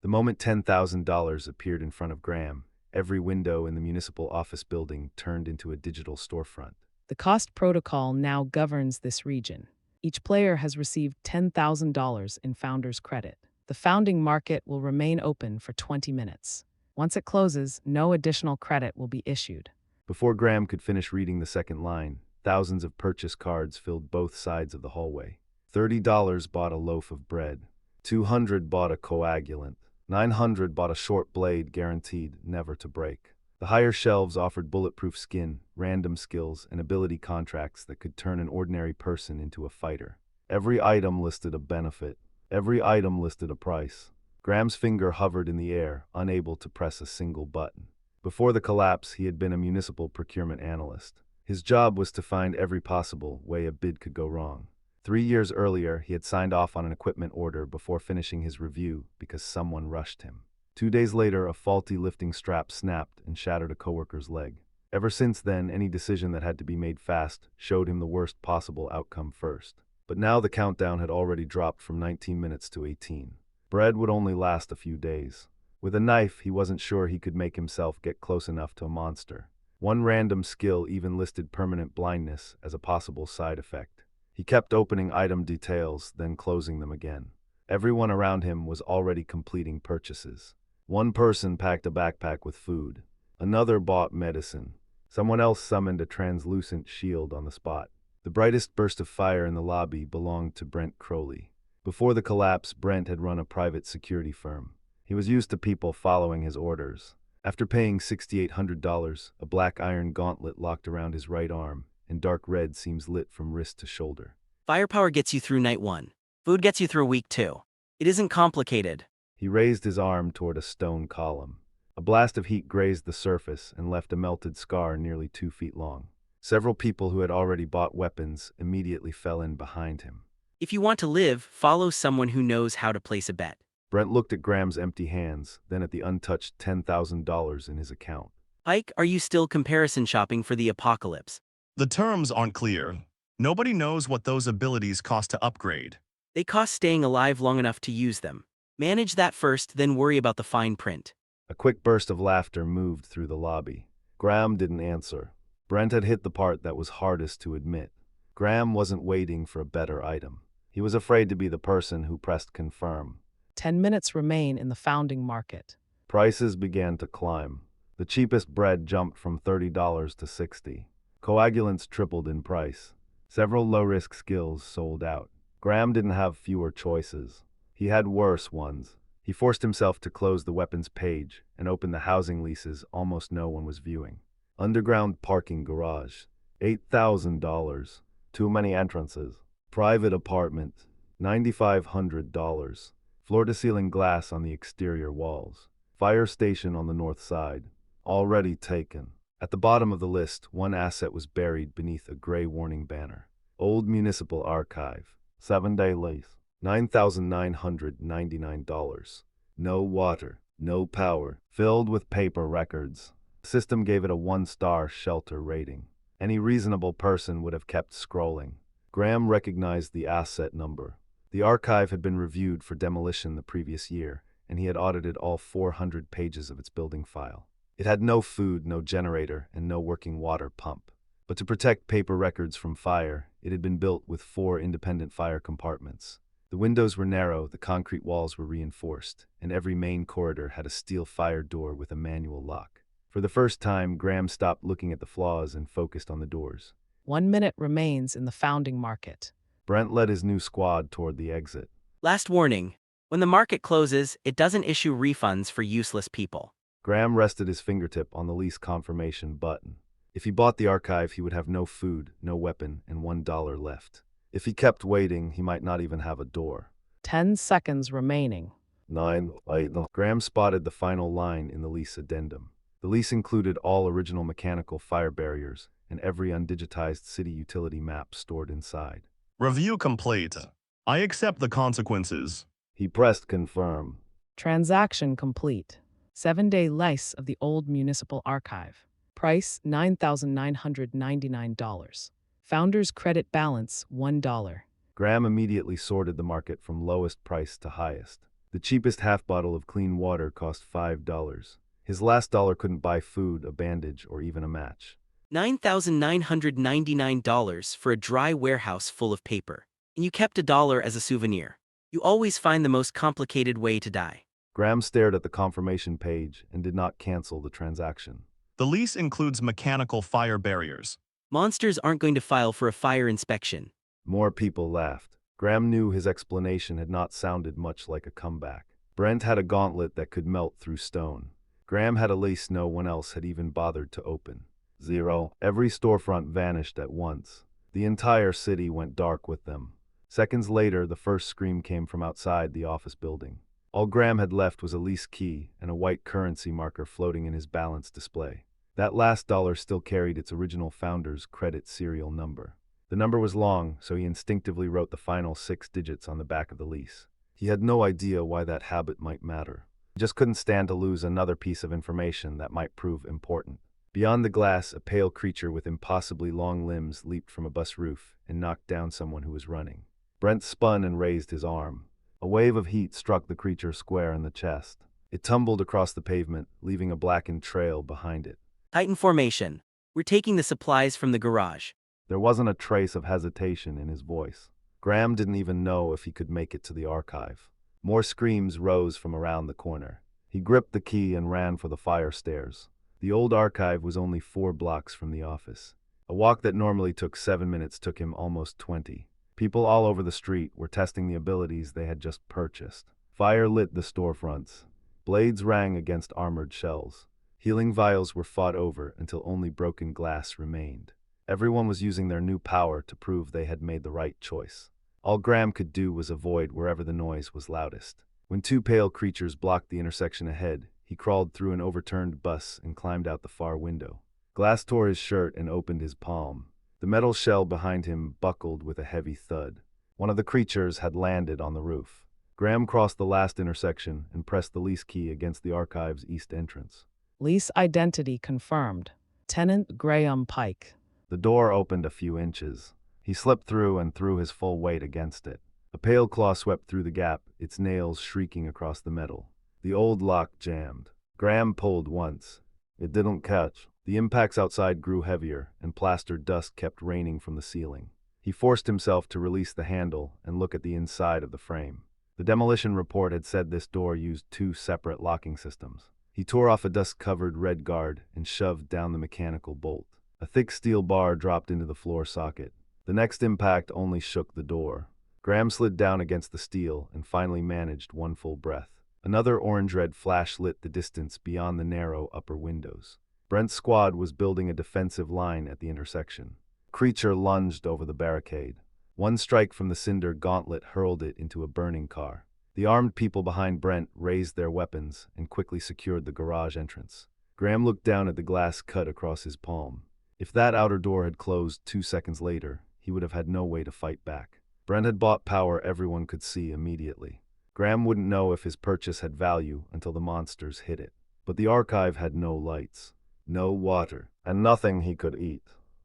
The moment $10,000 appeared in front of Graham, every window in the municipal office building turned into a digital storefront. The cost protocol now governs this region. Each player has received $10,000 in founder's credit. The founding market will remain open for 20 minutes. Once it closes, no additional credit will be issued. Before Graham could finish reading the second line, thousands of purchase cards filled both sides of the hallway. $30 bought a loaf of bread. $200 bought a coagulant. $900 bought a short blade guaranteed never to break. The higher shelves offered bulletproof skin, random skills, and ability contracts that could turn an ordinary person into a fighter. Every item listed a benefit. Every item listed a price. Graham's finger hovered in the air, unable to press a single button. Before the collapse, he had been a municipal procurement analyst. His job was to find every possible way a bid could go wrong. 3 years earlier, he had signed off on an equipment order before finishing his review because someone rushed him. 2 days later, a faulty lifting strap snapped and shattered a coworker's leg. Ever since then, any decision that had to be made fast showed him the worst possible outcome first. But now the countdown had already dropped from 19 minutes to 18. Bread would only last a few days. With a knife, he wasn't sure he could make himself get close enough to a monster. One random skill even listed permanent blindness as a possible side effect. He kept opening item details, then closing them again. Everyone around him was already completing purchases. One person packed a backpack with food. Another bought medicine. Someone else summoned a translucent shield on the spot. The brightest burst of fire in the lobby belonged to Brent Crowley. Before the collapse, Brent had run a private security firm. He was used to people following his orders. After paying $6,800, a black iron gauntlet locked around his right arm, and dark red seams lit from wrist to shoulder. Firepower gets you through night 1. Food gets you through week 2. It isn't complicated. He raised his arm toward a stone column. A blast of heat grazed the surface and left a melted scar nearly 2 feet long. Several people who had already bought weapons immediately fell in behind him. If you want to live, follow someone who knows how to place a bet. Brent looked at Graham's empty hands, then at the untouched $10,000 in his account. Pike, are you still comparison shopping for the apocalypse? The terms aren't clear. Nobody knows what those abilities cost to upgrade. They cost staying alive long enough to use them. Manage that first, then worry about the fine print. A quick burst of laughter moved through the lobby. Graham didn't answer. Brent had hit the part that was hardest to admit. Graham wasn't waiting for a better item. He was afraid to be the person who pressed confirm. 10 minutes remain in the founding market. Prices began to climb. The cheapest bread jumped from $30 to $60. Coagulants tripled in price. Several low-risk skills sold out. Graham didn't have fewer choices. He had worse ones. He forced himself to close the weapons page and open the housing leases almost no one was viewing. Underground parking garage. $8,000. Too many entrances. Private apartment. $9,500. Floor-to-ceiling glass on the exterior walls. Fire station on the north side. Already taken. At the bottom of the list, one asset was buried beneath a gray warning banner. Old Municipal Archive. 7-day lease. $9,999. No water. No power. Filled with paper records. The system gave it a 1-star shelter rating. Any reasonable person would have kept scrolling. Graham recognized the asset number. The archive had been reviewed for demolition the previous year, and he had audited all 400 pages of its building file. It had no food, no generator, and no working water pump. But to protect paper records from fire, it had been built with 4 independent fire compartments. The windows were narrow, the concrete walls were reinforced, and every main corridor had a steel fire door with a manual lock. For the first time, Graham stopped looking at the flaws and focused on the doors. 1 minute remains in the founding market. Brent led his new squad toward the exit. Last warning. When the market closes, it doesn't issue refunds for useless people. Graham rested his fingertip on the lease confirmation button. If he bought the archive, he would have no food, no weapon, and $1 left. If he kept waiting, he might not even have a door. 10 seconds remaining. 9, 8. Graham spotted the final line in the lease addendum. The lease included all original mechanical fire barriers and every undigitized city utility map stored inside. Review complete. I accept the consequences. He pressed confirm. Transaction complete. 7-day lease of the old municipal archive. Price $9,999. Founder's credit balance $1. Graham immediately sorted the market from lowest price to highest. The cheapest half bottle of clean water cost $5. His last dollar couldn't buy food, a bandage, or even a match. $9,999 for a dry warehouse full of paper. And you kept $1 as a souvenir. You always find the most complicated way to die. Graham stared at the confirmation page and did not cancel the transaction. The lease includes mechanical fire barriers. Monsters aren't going to file for a fire inspection. More people laughed. Graham knew his explanation had not sounded much like a comeback. Brent had a gauntlet that could melt through stone. Graham had a lease no one else had even bothered to open. 0. Every storefront vanished at once. The entire city went dark with them. Seconds later, the first scream came from outside the office building. All Graham had left was a lease key and a white currency marker floating in his balance display. That last dollar still carried its original founder's credit serial number. The number was long, so he instinctively wrote the final 6 digits on the back of the lease. He had no idea why that habit might matter. He just couldn't stand to lose another piece of information that might prove important. Beyond the glass, a pale creature with impossibly long limbs leaped from a bus roof and knocked down someone who was running. Brent spun and raised his arm. A wave of heat struck the creature square in the chest. It tumbled across the pavement, leaving a blackened trail behind it. Titan formation. We're taking the supplies from the garage. There wasn't a trace of hesitation in his voice. Graham didn't even know if he could make it to the archive. More screams rose from around the corner. He gripped the key and ran for the fire stairs. The old archive was only 4 blocks from the office. A walk that normally took 7 minutes took him almost 20. People all over the street were testing the abilities they had just purchased. Fire lit the storefronts. Blades rang against armored shells. Healing vials were fought over until only broken glass remained. Everyone was using their new power to prove they had made the right choice. All Graham could do was avoid wherever the noise was loudest. When 2 pale creatures blocked the intersection ahead, he crawled through an overturned bus and climbed out the far window. Glass tore his shirt and opened his palm. The metal shell behind him buckled with a heavy thud. One of the creatures had landed on the roof. Graham crossed the last intersection and pressed the lease key against the archive's east entrance. Lease identity confirmed. Tenant Graham Pike. The door opened a few inches. He slipped through and threw his full weight against it. A pale claw swept through the gap, its nails shrieking across the metal. The old lock jammed. Graham pulled once. It didn't catch. The impacts outside grew heavier, and plastered dust kept raining from the ceiling. He forced himself to release the handle and look at the inside of the frame. The demolition report had said this door used 2 separate locking systems. He tore off a dust-covered red guard and shoved down the mechanical bolt. A thick steel bar dropped into the floor socket. The next impact only shook the door. Graham slid down against the steel and finally managed one full breath. Another orange-red flash lit the distance beyond the narrow upper windows. Brent's squad was building a defensive line at the intersection. Creature lunged over the barricade. One strike from the cinder gauntlet hurled it into a burning car. The armed people behind Brent raised their weapons and quickly secured the garage entrance. Graham looked down at the glass cut across his palm. If that outer door had closed 2 seconds later, he would have had no way to fight back. Brent had bought power everyone could see immediately. Graham wouldn't know if his purchase had value until the monsters hit it. But the archive had no lights, no water, and nothing he could eat.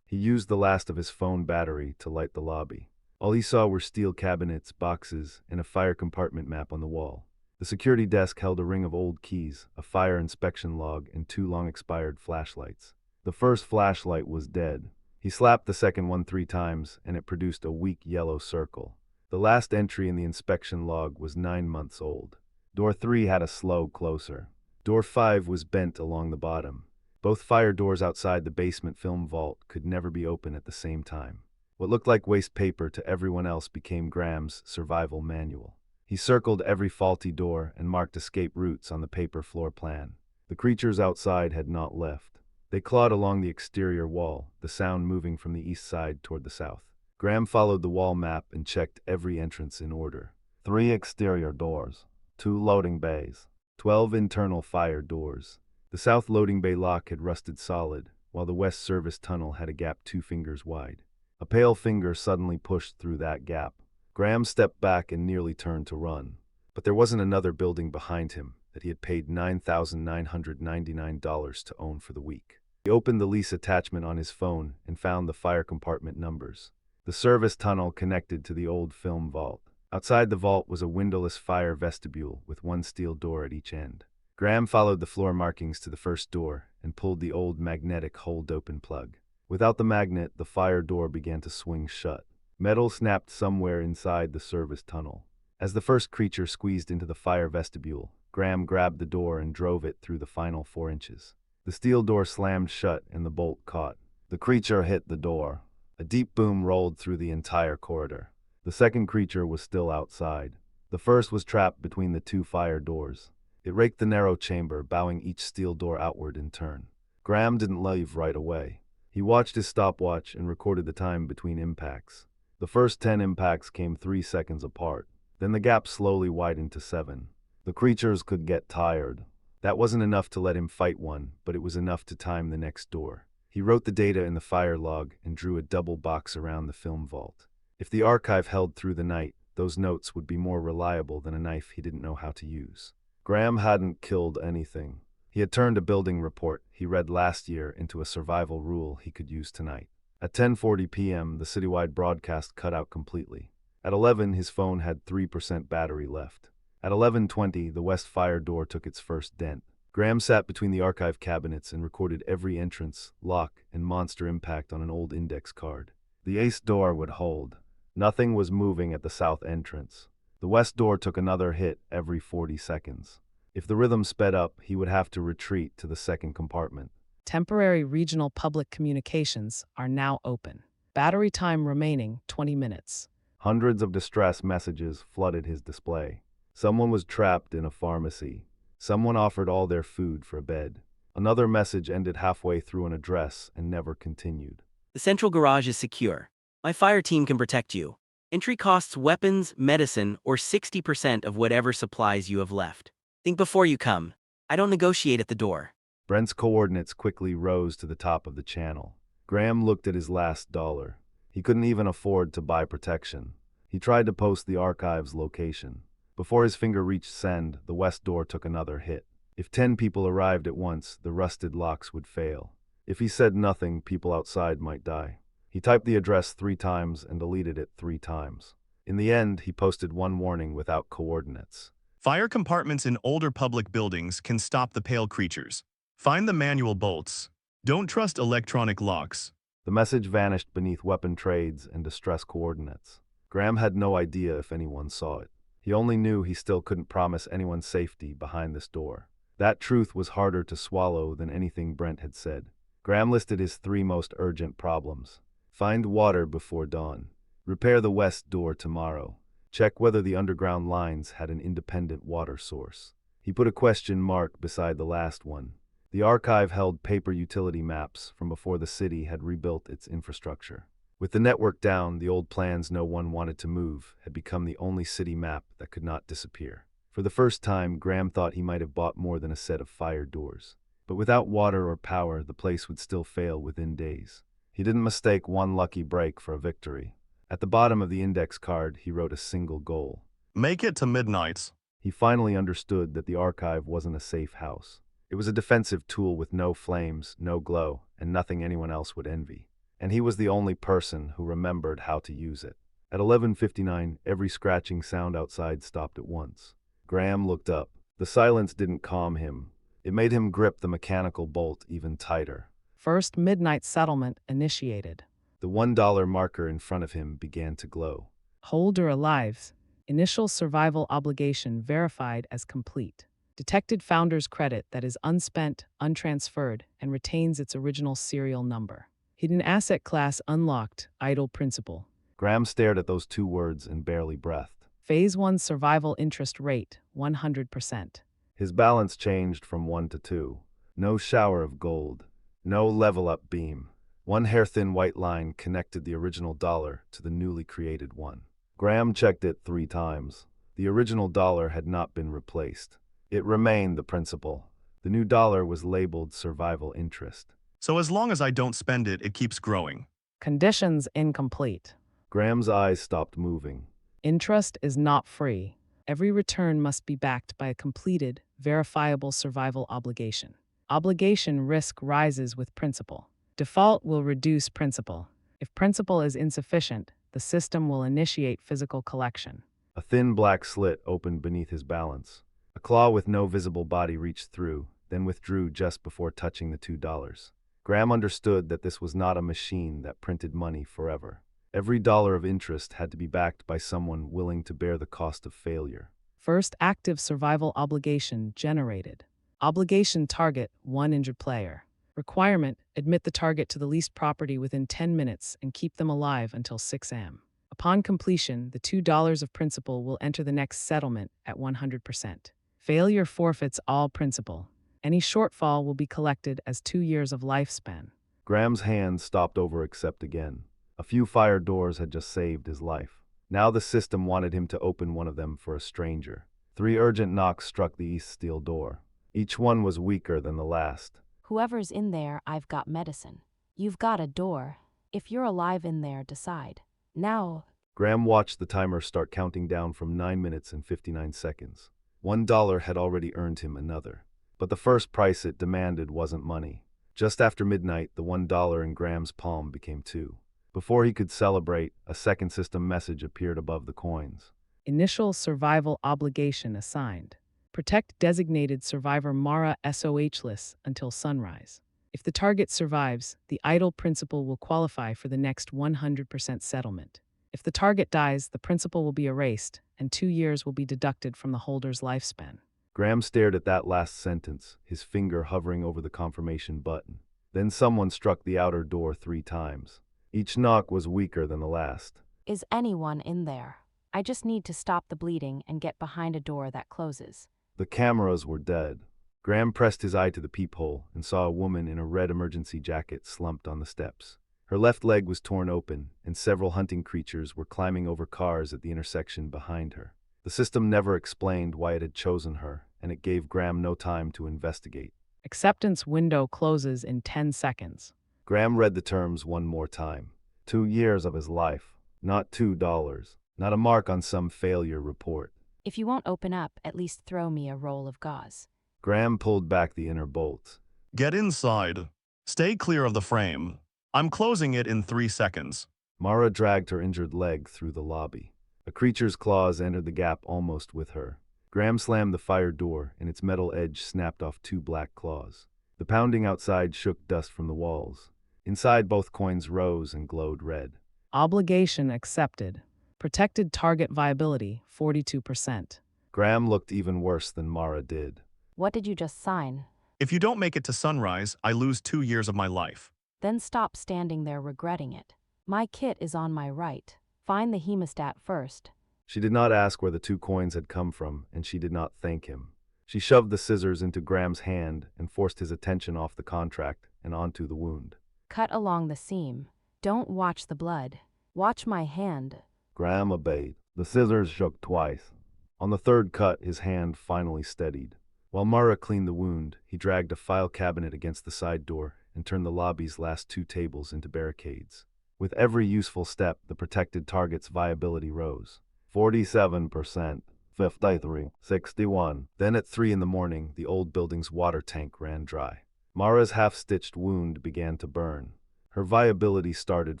He used the last of his phone battery to light the lobby. All he saw were steel cabinets, boxes, and a fire compartment map on the wall. The security desk held a ring of old keys, a fire inspection log, and 2 long-expired flashlights. The first flashlight was dead. He slapped the second one 3 times, and it produced a weak yellow circle. The last entry in the inspection log was 9 months old. Door 3 had a slow closer. Door 5 was bent along the bottom. Both fire doors outside the basement film vault could never be open at the same time. What looked like waste paper to everyone else became Graham's survival manual. He circled every faulty door and marked escape routes on the paper floor plan. The creatures outside had not left. They clawed along the exterior wall, the sound moving from the east side toward the south. Graham followed the wall map and checked every entrance in order. 3 exterior doors, 2 loading bays, 12 internal fire doors. The south loading bay lock had rusted solid, while the west service tunnel had a gap 2 fingers wide. A pale finger suddenly pushed through that gap. Graham stepped back and nearly turned to run. But there wasn't another building behind him that he had paid $9,999 to own for the week. He opened the lease attachment on his phone and found the fire compartment numbers. The service tunnel connected to the old film vault. Outside the vault was a windowless fire vestibule with one steel door at each end. Graham followed the floor markings to the first door and pulled the old magnetic hold-open plug. Without the magnet, the fire door began to swing shut. Metal snapped somewhere inside the service tunnel. As the first creature squeezed into the fire vestibule, Graham grabbed the door and drove it through the final 4 inches. The steel door slammed shut and the bolt caught. The creature hit the door. A deep boom rolled through the entire corridor. The second creature was still outside. The first was trapped between the 2 fire doors. It raked the narrow chamber, bowing each steel door outward in turn. Graham didn't leave right away. He watched his stopwatch and recorded the time between impacts. The first 10 impacts came 3 seconds apart. Then the gap slowly widened to 7. The creatures could get tired. That wasn't enough to let him fight one, but it was enough to time the next door. He wrote the data in the fire log and drew a double box around the film vault. If the archive held through the night, those notes would be more reliable than a knife he didn't know how to use. Graham hadn't killed anything. He had turned a building report he read last year into a survival rule he could use tonight. At 10:40 p.m., the citywide broadcast cut out completely. At 11, his phone had 3% battery left. At 11:20, the west fire door took its first dent. Graham sat between the archive cabinets and recorded every entrance, lock, and monster impact on an old index card. The ace door would hold. Nothing was moving at the south entrance. The west door took another hit every 40 seconds. If the rhythm sped up, he would have to retreat to the second compartment. Temporary regional public communications are now open. Battery time remaining 20 minutes. Hundreds of distress messages flooded his display. Someone was trapped in a pharmacy. Someone offered all their food for a bed. Another message ended halfway through an address and never continued. The central garage is secure. My fire team can protect you. Entry costs weapons, medicine, or 60% of whatever supplies you have left. Think before you come. I don't negotiate at the door. Brent's coordinates quickly rose to the top of the channel. Graham looked at his last dollar. He couldn't even afford to buy protection. He tried to post the archive's location. Before his finger reached send, the west door took another hit. If 10 people arrived at once, the rusted locks would fail. If he said nothing, people outside might die. He typed the address 3 times and deleted it 3 times. In the end, he posted one warning without coordinates. Fire compartments in older public buildings can stop the pale creatures. Find the manual bolts. Don't trust electronic locks. The message vanished beneath weapon trades and distress coordinates. Graham had no idea if anyone saw it. He only knew he still couldn't promise anyone safety behind this door. That truth was harder to swallow than anything Brent had said. Graham listed his 3 most urgent problems. Find water before dawn. Repair the west door tomorrow. Check whether the underground lines had an independent water source. He put a question mark beside the last one. The archive held paper utility maps from before the city had rebuilt its infrastructure. With the network down, the old plans no one wanted to move had become the only city map that could not disappear. For the first time, Graham thought he might have bought more than a set of fire doors. But without water or power, the place would still fail within days. He didn't mistake one lucky break for a victory. At the bottom of the index card, he wrote a single goal. Make it to midnight. He finally understood that the archive wasn't a safe house. It was a defensive tool with no flames, no glow, and nothing anyone else would envy. And he was the only person who remembered how to use it. At 11:59, every scratching sound outside stopped at once. Graham looked up. The silence didn't calm him. It made him grip the mechanical bolt even tighter. First midnight settlement initiated. The $1 marker in front of him began to glow. Holder alive. Initial survival obligation verified as complete. Detected founder's credit that is unspent, untransferred, and retains its original serial number. Hidden asset class unlocked, idle principal. Graham stared at those 2 words and barely breathed. Phase 1 survival interest rate, 100%. His balance changed from 1 to 2. No shower of gold. No level-up beam. One hair-thin white line connected the original dollar to the newly created one. Graham checked it 3 times. The original dollar had not been replaced. It remained the principal. The new dollar was labeled survival interest. So as long as I don't spend it, it keeps growing. Conditions incomplete. Graham's eyes stopped moving. Interest is not free. Every return must be backed by a completed, verifiable survival obligation. Obligation risk rises with principal. Default will reduce principal. If principal is insufficient, the system will initiate physical collection. A thin black slit opened beneath his balance. A claw with no visible body reached through, then withdrew just before touching the $2. Graham understood that this was not a machine that printed money forever. Every dollar of interest had to be backed by someone willing to bear the cost of failure. First active survival obligation generated. Obligation target, 1 injured player. Requirement, admit the target to the leased property within 10 minutes and keep them alive until 6 a.m. Upon completion, the $2 of principal will enter the next settlement at 100%. Failure forfeits all principal. Any shortfall will be collected as 2 years of lifespan. Graham's hand stopped over accept again. A few fire doors had just saved his life. Now the system wanted him to open one of them for a stranger. 3 urgent knocks struck the east steel door. Each one was weaker than the last. Whoever's in there, I've got medicine. You've got a door. If you're alive in there, decide. Now. Graham watched the timer start counting down from 9 minutes and 59 seconds. $1 had already earned him another. But the first price it demanded wasn't money. Just after midnight, the $1 in Graham's palm became 2. Before he could celebrate, a second system message appeared above the coins. Initial survival obligation assigned. Protect designated survivor Mara SOH-less until sunrise. If the target survives, the idle principal will qualify for the next 100% settlement. If the target dies, the principal will be erased, and 2 years will be deducted from the holder's lifespan. Graham stared at that last sentence, his finger hovering over the confirmation button. Then someone struck the outer door 3 times. Each knock was weaker than the last. Is anyone in there? I just need to stop the bleeding and get behind a door that closes. The cameras were dead. Graham pressed his eye to the peephole and saw a woman in a red emergency jacket slumped on the steps. Her left leg was torn open, and several hunting creatures were climbing over cars at the intersection behind her. The system never explained why it had chosen her, and it gave Graham no time to investigate. Acceptance window closes in 10 seconds. Graham read the terms one more time. 2 years of his life, not $2, not a mark on some failure report. If you won't open up, at least throw me a roll of gauze. Graham pulled back the inner bolts. Get inside. Stay clear of the frame. I'm closing it in 3 seconds. Mara dragged her injured leg through the lobby. A creature's claws entered the gap almost with her. Graham slammed the fire door, and its metal edge snapped off 2 black claws. The pounding outside shook dust from the walls. Inside, both coins rose and glowed red. Obligation accepted. Protected target viability, 42%. Graham looked even worse than Mara did. What did you just sign? If you don't make it to sunrise, I lose 2 years of my life. Then stop standing there regretting it. My kit is on my right. Find the hemostat first. She did not ask where the 2 coins had come from, and she did not thank him. She shoved the scissors into Graham's hand and forced his attention off the contract and onto the wound. Cut along the seam. Don't watch the blood. Watch my hand. Graham obeyed. The scissors shook twice. On the 3rd cut, his hand finally steadied. While Mara cleaned the wound, he dragged a file cabinet against the side door and turned the lobby's last 2 tables into barricades. With every useful step, the protected target's viability rose. 47%, 53, 61. Then at 3 in the morning, the old building's water tank ran dry. Mara's half-stitched wound began to burn. Her viability started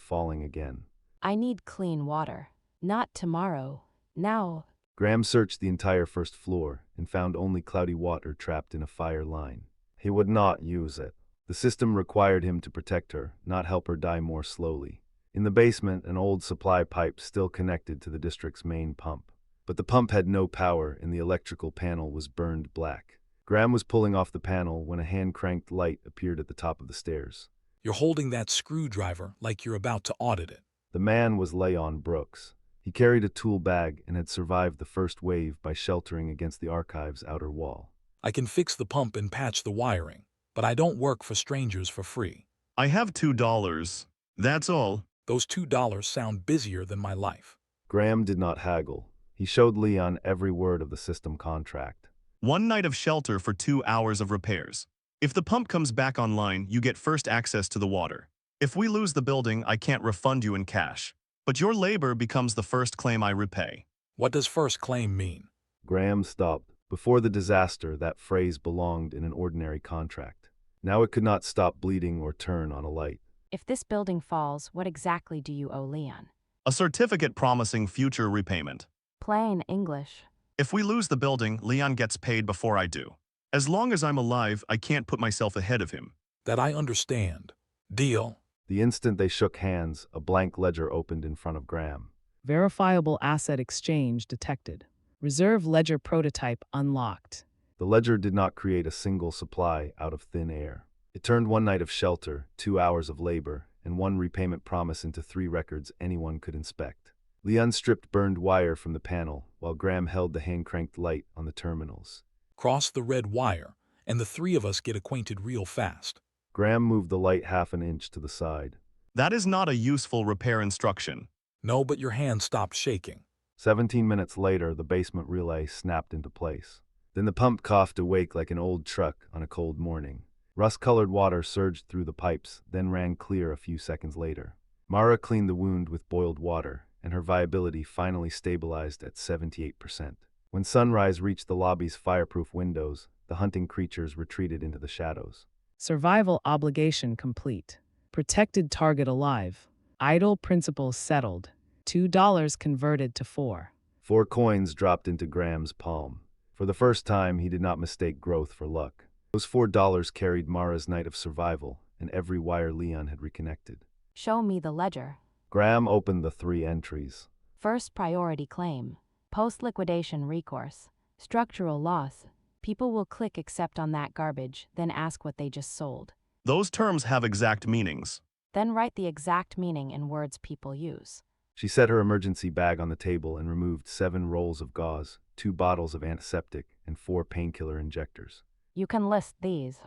falling again. I need clean water. Not tomorrow. Now. Graham searched the entire 1st floor and found only cloudy water trapped in a fire line. He would not use it. The system required him to protect her, not help her die more slowly. In the basement, an old supply pipe still connected to the district's main pump. But the pump had no power and the electrical panel was burned black. Graham was pulling off the panel when a hand-cranked light appeared at the top of the stairs. You're holding that screwdriver like you're about to audit it. The man was Leon Brooks. He carried a tool bag and had survived the first wave by sheltering against the archive's outer wall. I can fix the pump and patch the wiring, but I don't work for strangers for free. I have $2. That's all. Those $2 sound busier than my life. Graham did not haggle. He showed Leon every word of the system contract. 1 night of shelter for 2 hours of repairs. If the pump comes back online, you get first access to the water. If we lose the building, I can't refund you in cash. But your labor becomes the first claim I repay. What does first claim mean? Graham stopped. Before the disaster, that phrase belonged in an ordinary contract. Now it could not stop bleeding or turn on a light. If this building falls, what exactly do you owe Leon? A certificate promising future repayment. Plain English. If we lose the building, Leon gets paid before I do. As long as I'm alive, I can't put myself ahead of him. That I understand. Deal. The instant they shook hands, a blank ledger opened in front of Graham. Verifiable asset exchange detected. Reserve ledger prototype unlocked. The ledger did not create a single supply out of thin air. It turned one night of shelter, 2 hours of labor, and one repayment promise into 3 records anyone could inspect. Leon stripped burned wire from the panel, while Graham held the hand-cranked light on the terminals. Cross the red wire, and the 3 of us get acquainted real fast. Graham moved the light half an inch to the side. That is not a useful repair instruction. No, but your hand stopped shaking. 17 minutes later, the basement relay snapped into place. Then the pump coughed awake like an old truck on a cold morning. Rust-colored water surged through the pipes, then ran clear a few seconds later. Mara cleaned the wound with boiled water, and her viability finally stabilized at 78%. When sunrise reached the lobby's fireproof windows, the hunting creatures retreated into the shadows. Survival obligation complete. Protected target alive. Idle principal settled. $2 converted to 4. 4 coins dropped into Graham's palm. For the first time, he did not mistake growth for luck. Those $4 carried Mara's night of survival, and every wire Leon had reconnected. Show me the ledger. Graham opened the 3 entries. First priority claim. Post-liquidation recourse. Structural loss. People will click accept on that garbage, then ask what they just sold. Those terms have exact meanings. Then write the exact meaning in words people use. She set her emergency bag on the table and removed 7 rolls of gauze, 2 bottles of antiseptic, and 4 painkiller injectors. You can list these,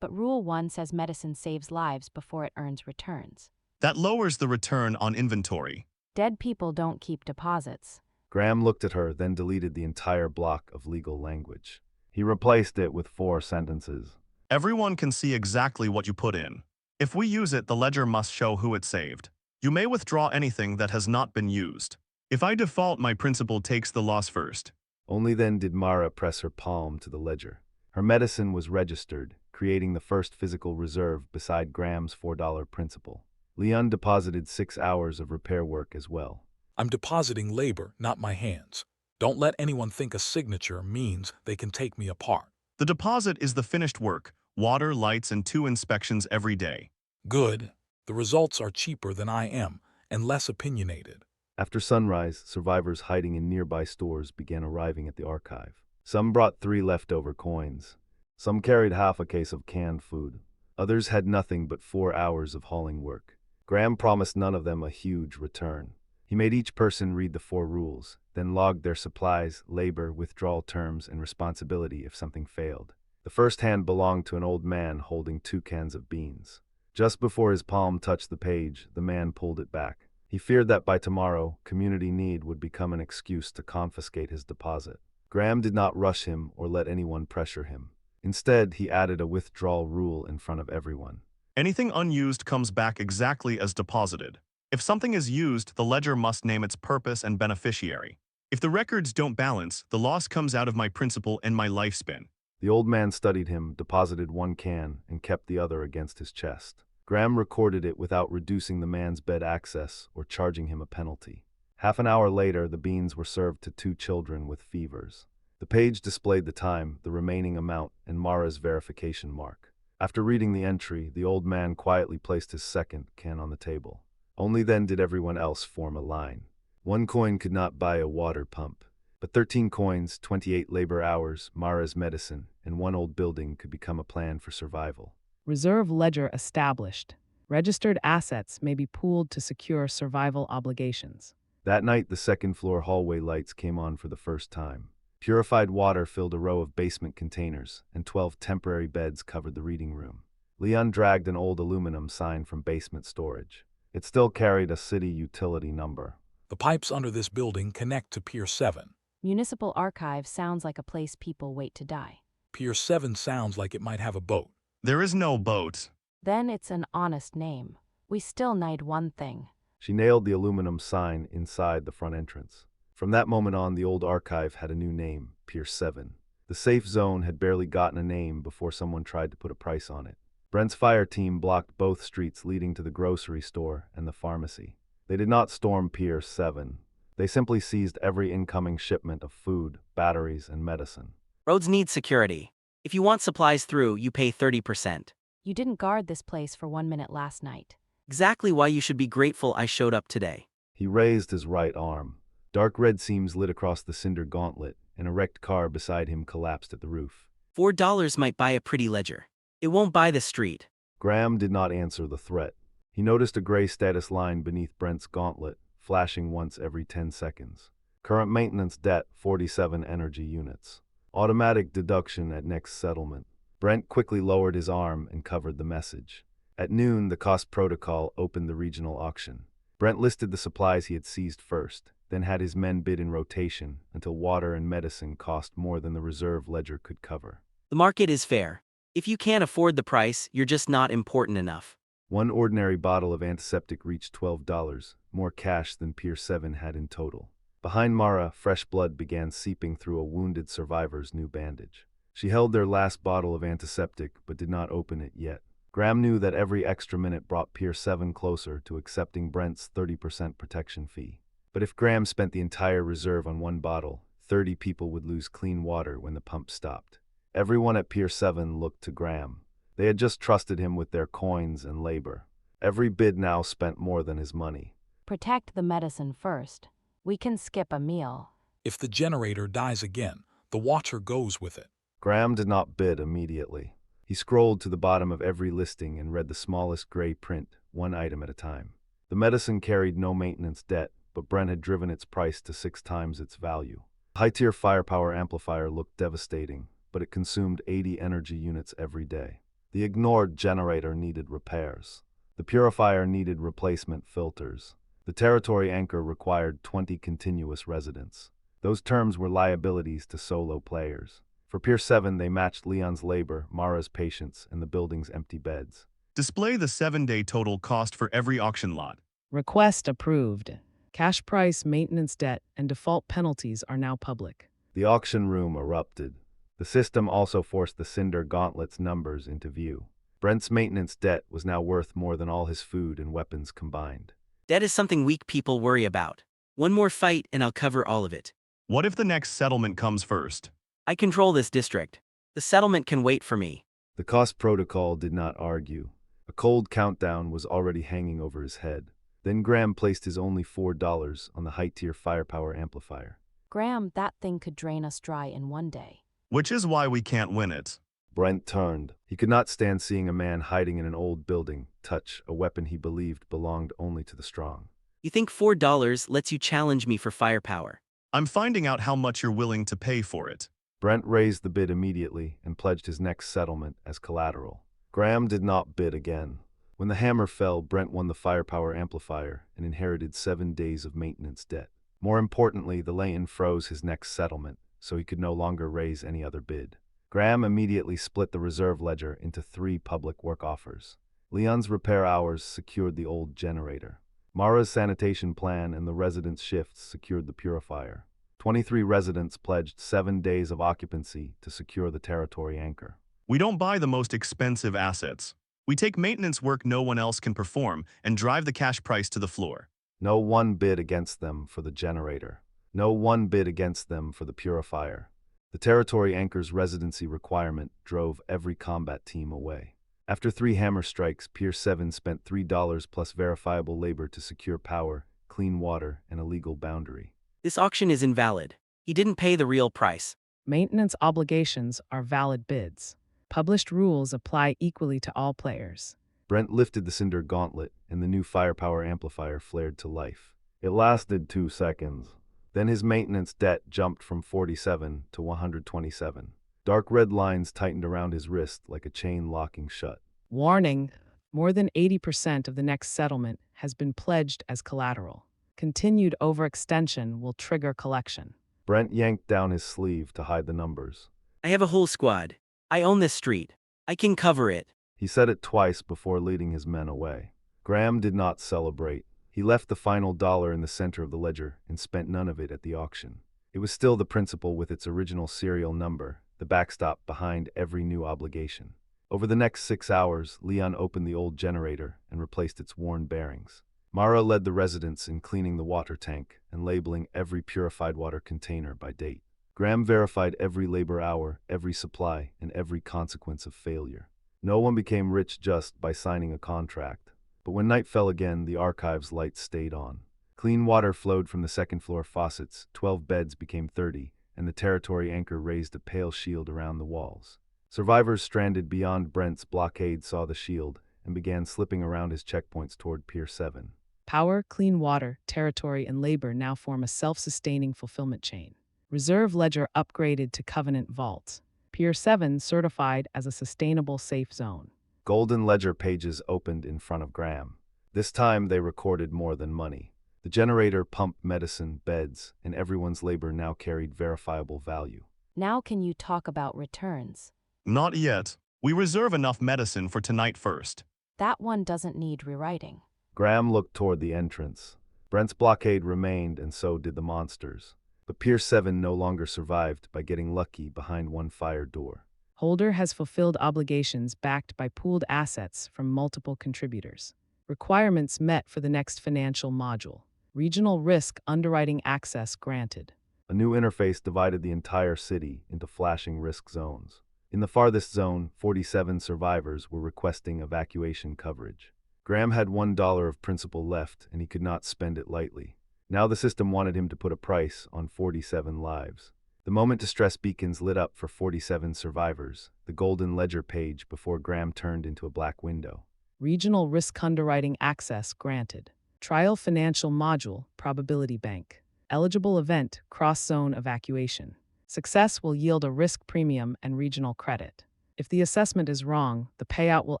but Rule 1 says medicine saves lives before it earns returns. That lowers the return on inventory. Dead people don't keep deposits. Graham looked at her, then deleted the entire block of legal language. He replaced it with 4 sentences. Everyone can see exactly what you put in. If we use it, the ledger must show who it saved. You may withdraw anything that has not been used. If I default, my principal takes the loss first. Only then did Mara press her palm to the ledger. Her medicine was registered, creating the first physical reserve beside Graham's $4 principal. Leon deposited 6 hours of repair work as well. I'm depositing labor, not my hands. Don't let anyone think a signature means they can take me apart. The deposit is the finished work, water, lights, and 2 inspections every day. Good. The results are cheaper than I am, and less opinionated. After sunrise, survivors hiding in nearby stores began arriving at the archive. Some brought 3 leftover coins. Some carried half a case of canned food. Others had nothing but 4 hours of hauling work. Graham promised none of them a huge return. He made each person read the 4 rules, then logged their supplies, labor, withdrawal terms, and responsibility if something failed. The first hand belonged to an old man holding 2 cans of beans. Just before his palm touched the page, the man pulled it back. He feared that by tomorrow, community need would become an excuse to confiscate his deposit. Graham did not rush him or let anyone pressure him. Instead, he added a withdrawal rule in front of everyone. Anything unused comes back exactly as deposited. If something is used, the ledger must name its purpose and beneficiary. If the records don't balance, the loss comes out of my principal and my lifespan. The old man studied him, deposited 1 can, and kept the other against his chest. Graham recorded it without reducing the man's bed access or charging him a penalty. Half an hour later, the beans were served to 2 children with fevers. The page displayed the time, the remaining amount, and Mara's verification mark. After reading the entry, the old man quietly placed his second can on the table. Only then did everyone else form a line. 1 coin could not buy a water pump, but 13 coins, 28 labor hours, Mara's medicine, and 1 old building could become a plan for survival. Reserve ledger established. Registered assets may be pooled to secure survival obligations. That night, the second-floor hallway lights came on for the first time. Purified water filled a row of basement containers, and 12 temporary beds covered the reading room. Leon dragged an old aluminum sign from basement storage. It still carried a city utility number. The pipes under this building connect to Pier 7. Municipal Archive sounds like a place people wait to die. Pier 7 sounds like it might have a boat. There is no boat. Then it's an honest name. We still need one thing. She nailed the aluminum sign inside the front entrance. From that moment on, the old archive had a new name, Pier 7. The safe zone had barely gotten a name before someone tried to put a price on it. Brent's fire team blocked both streets leading to the grocery store and the pharmacy. They did not storm Pier 7. They simply seized every incoming shipment of food, batteries, and medicine. Roads need security. If you want supplies through, you pay 30%. You didn't guard this place for 1 minute last night. Exactly why you should be grateful I showed up today. He raised his right arm. Dark red seams lit across the cinder gauntlet, and a wrecked car beside him collapsed at the roof. $4 might buy a pretty ledger. It won't buy the street. Graham did not answer the threat. He noticed a gray status line beneath Brent's gauntlet, flashing once every 10 seconds. Current maintenance debt, 47 energy units. Automatic deduction at next settlement. Brent quickly lowered his arm and covered the message. At noon, the cost protocol opened the regional auction. Brent listed the supplies he had seized first, then had his men bid in rotation until water and medicine cost more than the reserve ledger could cover. The market is fair. If you can't afford the price, you're just not important enough. One ordinary bottle of antiseptic reached $12, more cash than Pier 7 had in total. Behind Mara, fresh blood began seeping through a wounded survivor's new bandage. She held their last bottle of antiseptic but did not open it yet. Graham knew that every extra minute brought Pier 7 closer to accepting Brent's 30% protection fee. But if Graham spent the entire reserve on one bottle, 30 people would lose clean water when the pump stopped. Everyone at Pier 7 looked to Graham. They had just trusted him with their coins and labor. Every bid now spent more than his money. Protect the medicine first. We can skip a meal. If the generator dies again, the watcher goes with it. Graham did not bid immediately. He scrolled to the bottom of every listing and read the smallest gray print, one item at a time. The medicine carried no maintenance debt, but Brent had driven its price to 6 times its value. The high-tier firepower amplifier looked devastating, but it consumed 80 energy units every day. The ignored generator needed repairs. The purifier needed replacement filters. The territory anchor required 20 continuous residents. Those terms were liabilities to solo players. For Pier 7, they matched Leon's labor, Mara's patience, and the building's empty beds. Display the 7-day total cost for every auction lot. Request approved. Cash price, maintenance debt, and default penalties are now public. The auction room erupted. The system also forced the Cinder Gauntlet's numbers into view. Brent's maintenance debt was now worth more than all his food and weapons combined. Debt is something weak people worry about. One more fight and I'll cover all of it. What if the next settlement comes first? I control this district. The settlement can wait for me. The cost protocol did not argue. A cold countdown was already hanging over his head. Then Graham placed his only $4 on the high-tier firepower amplifier. Graham, that thing could drain us dry in 1 day. Which is why we can't win it. Brent turned. He could not stand seeing a man hiding in an old building touch a weapon he believed belonged only to the strong. You think $4 lets you challenge me for firepower? I'm finding out how much you're willing to pay for it. Brent raised the bid immediately and pledged his next settlement as collateral. Graham did not bid again. When the hammer fell, Brent won the firepower amplifier and inherited 7 days of maintenance debt. More importantly, the lay-in froze his next settlement, so he could no longer raise any other bid. Graham immediately split the reserve ledger into 3 public work offers. Leon's repair hours secured the old generator. Mara's sanitation plan and the residents' shifts secured the purifier. 23 residents pledged 7 days of occupancy to secure the territory anchor. We don't buy the most expensive assets. We take maintenance work no one else can perform and drive the cash price to the floor. No one bid against them for the generator. No one bid against them for the purifier. The territory anchor's residency requirement drove every combat team away. After 3 hammer strikes, Pier 7 spent $3 plus verifiable labor to secure power, clean water, and a legal boundary. This auction is invalid. He didn't pay the real price. Maintenance obligations are valid bids. Published rules apply equally to all players. Brent lifted the Cinder Gauntlet, and the new firepower amplifier flared to life. It lasted 2 seconds. Then his maintenance debt jumped from 47 to 127. Dark red lines tightened around his wrist like a chain locking shut. Warning: more than 80% of the next settlement has been pledged as collateral. Continued overextension will trigger collection. Brent yanked down his sleeve to hide the numbers. I have a whole squad. I own this street. I can cover it. He said it twice before leading his men away. Graham did not celebrate. He left the final dollar in the center of the ledger and spent none of it at the auction. It was still the principal with its original serial number, the backstop behind every new obligation. Over the next 6 hours, Leon opened the old generator and replaced its worn bearings. Mara led the residents in cleaning the water tank and labeling every purified water container by date. Graham verified every labor hour, every supply, and every consequence of failure. No one became rich just by signing a contract. But when night fell again, the archive's lights stayed on. Clean water flowed from the second-floor faucets, 12 beds became 30, and the territory anchor raised a pale shield around the walls. Survivors stranded beyond Brent's blockade saw the shield and began slipping around his checkpoints toward Pier 7. Power, clean water, territory, and labor now form a self-sustaining fulfillment chain. Reserve ledger upgraded to Covenant Vault. Pier 7 certified as a sustainable safe zone. Golden ledger pages opened in front of Graham. This time they recorded more than money. The generator pumped medicine, beds, and everyone's labor now carried verifiable value. Now can you talk about returns? Not yet. We reserve enough medicine for tonight first. That one doesn't need rewriting. Graham looked toward the entrance. Brent's blockade remained, and so did the monsters. But Pier 7 no longer survived by getting lucky behind one fire door. Holder has fulfilled obligations backed by pooled assets from multiple contributors. Requirements met for the next financial module. Regional risk underwriting access granted. A new interface divided the entire city into flashing risk zones. In the farthest zone, 47 survivors were requesting evacuation coverage. Graham had $1 of principal left, and he could not spend it lightly. Now the system wanted him to put a price on 47 lives. The moment distress beacons lit up for 47 survivors, the golden ledger page before Graham turned into a black window. Regional risk underwriting access granted. Trial financial module, probability bank. Eligible event, cross-zone evacuation. Success will yield a risk premium and regional credit. If the assessment is wrong, the payout will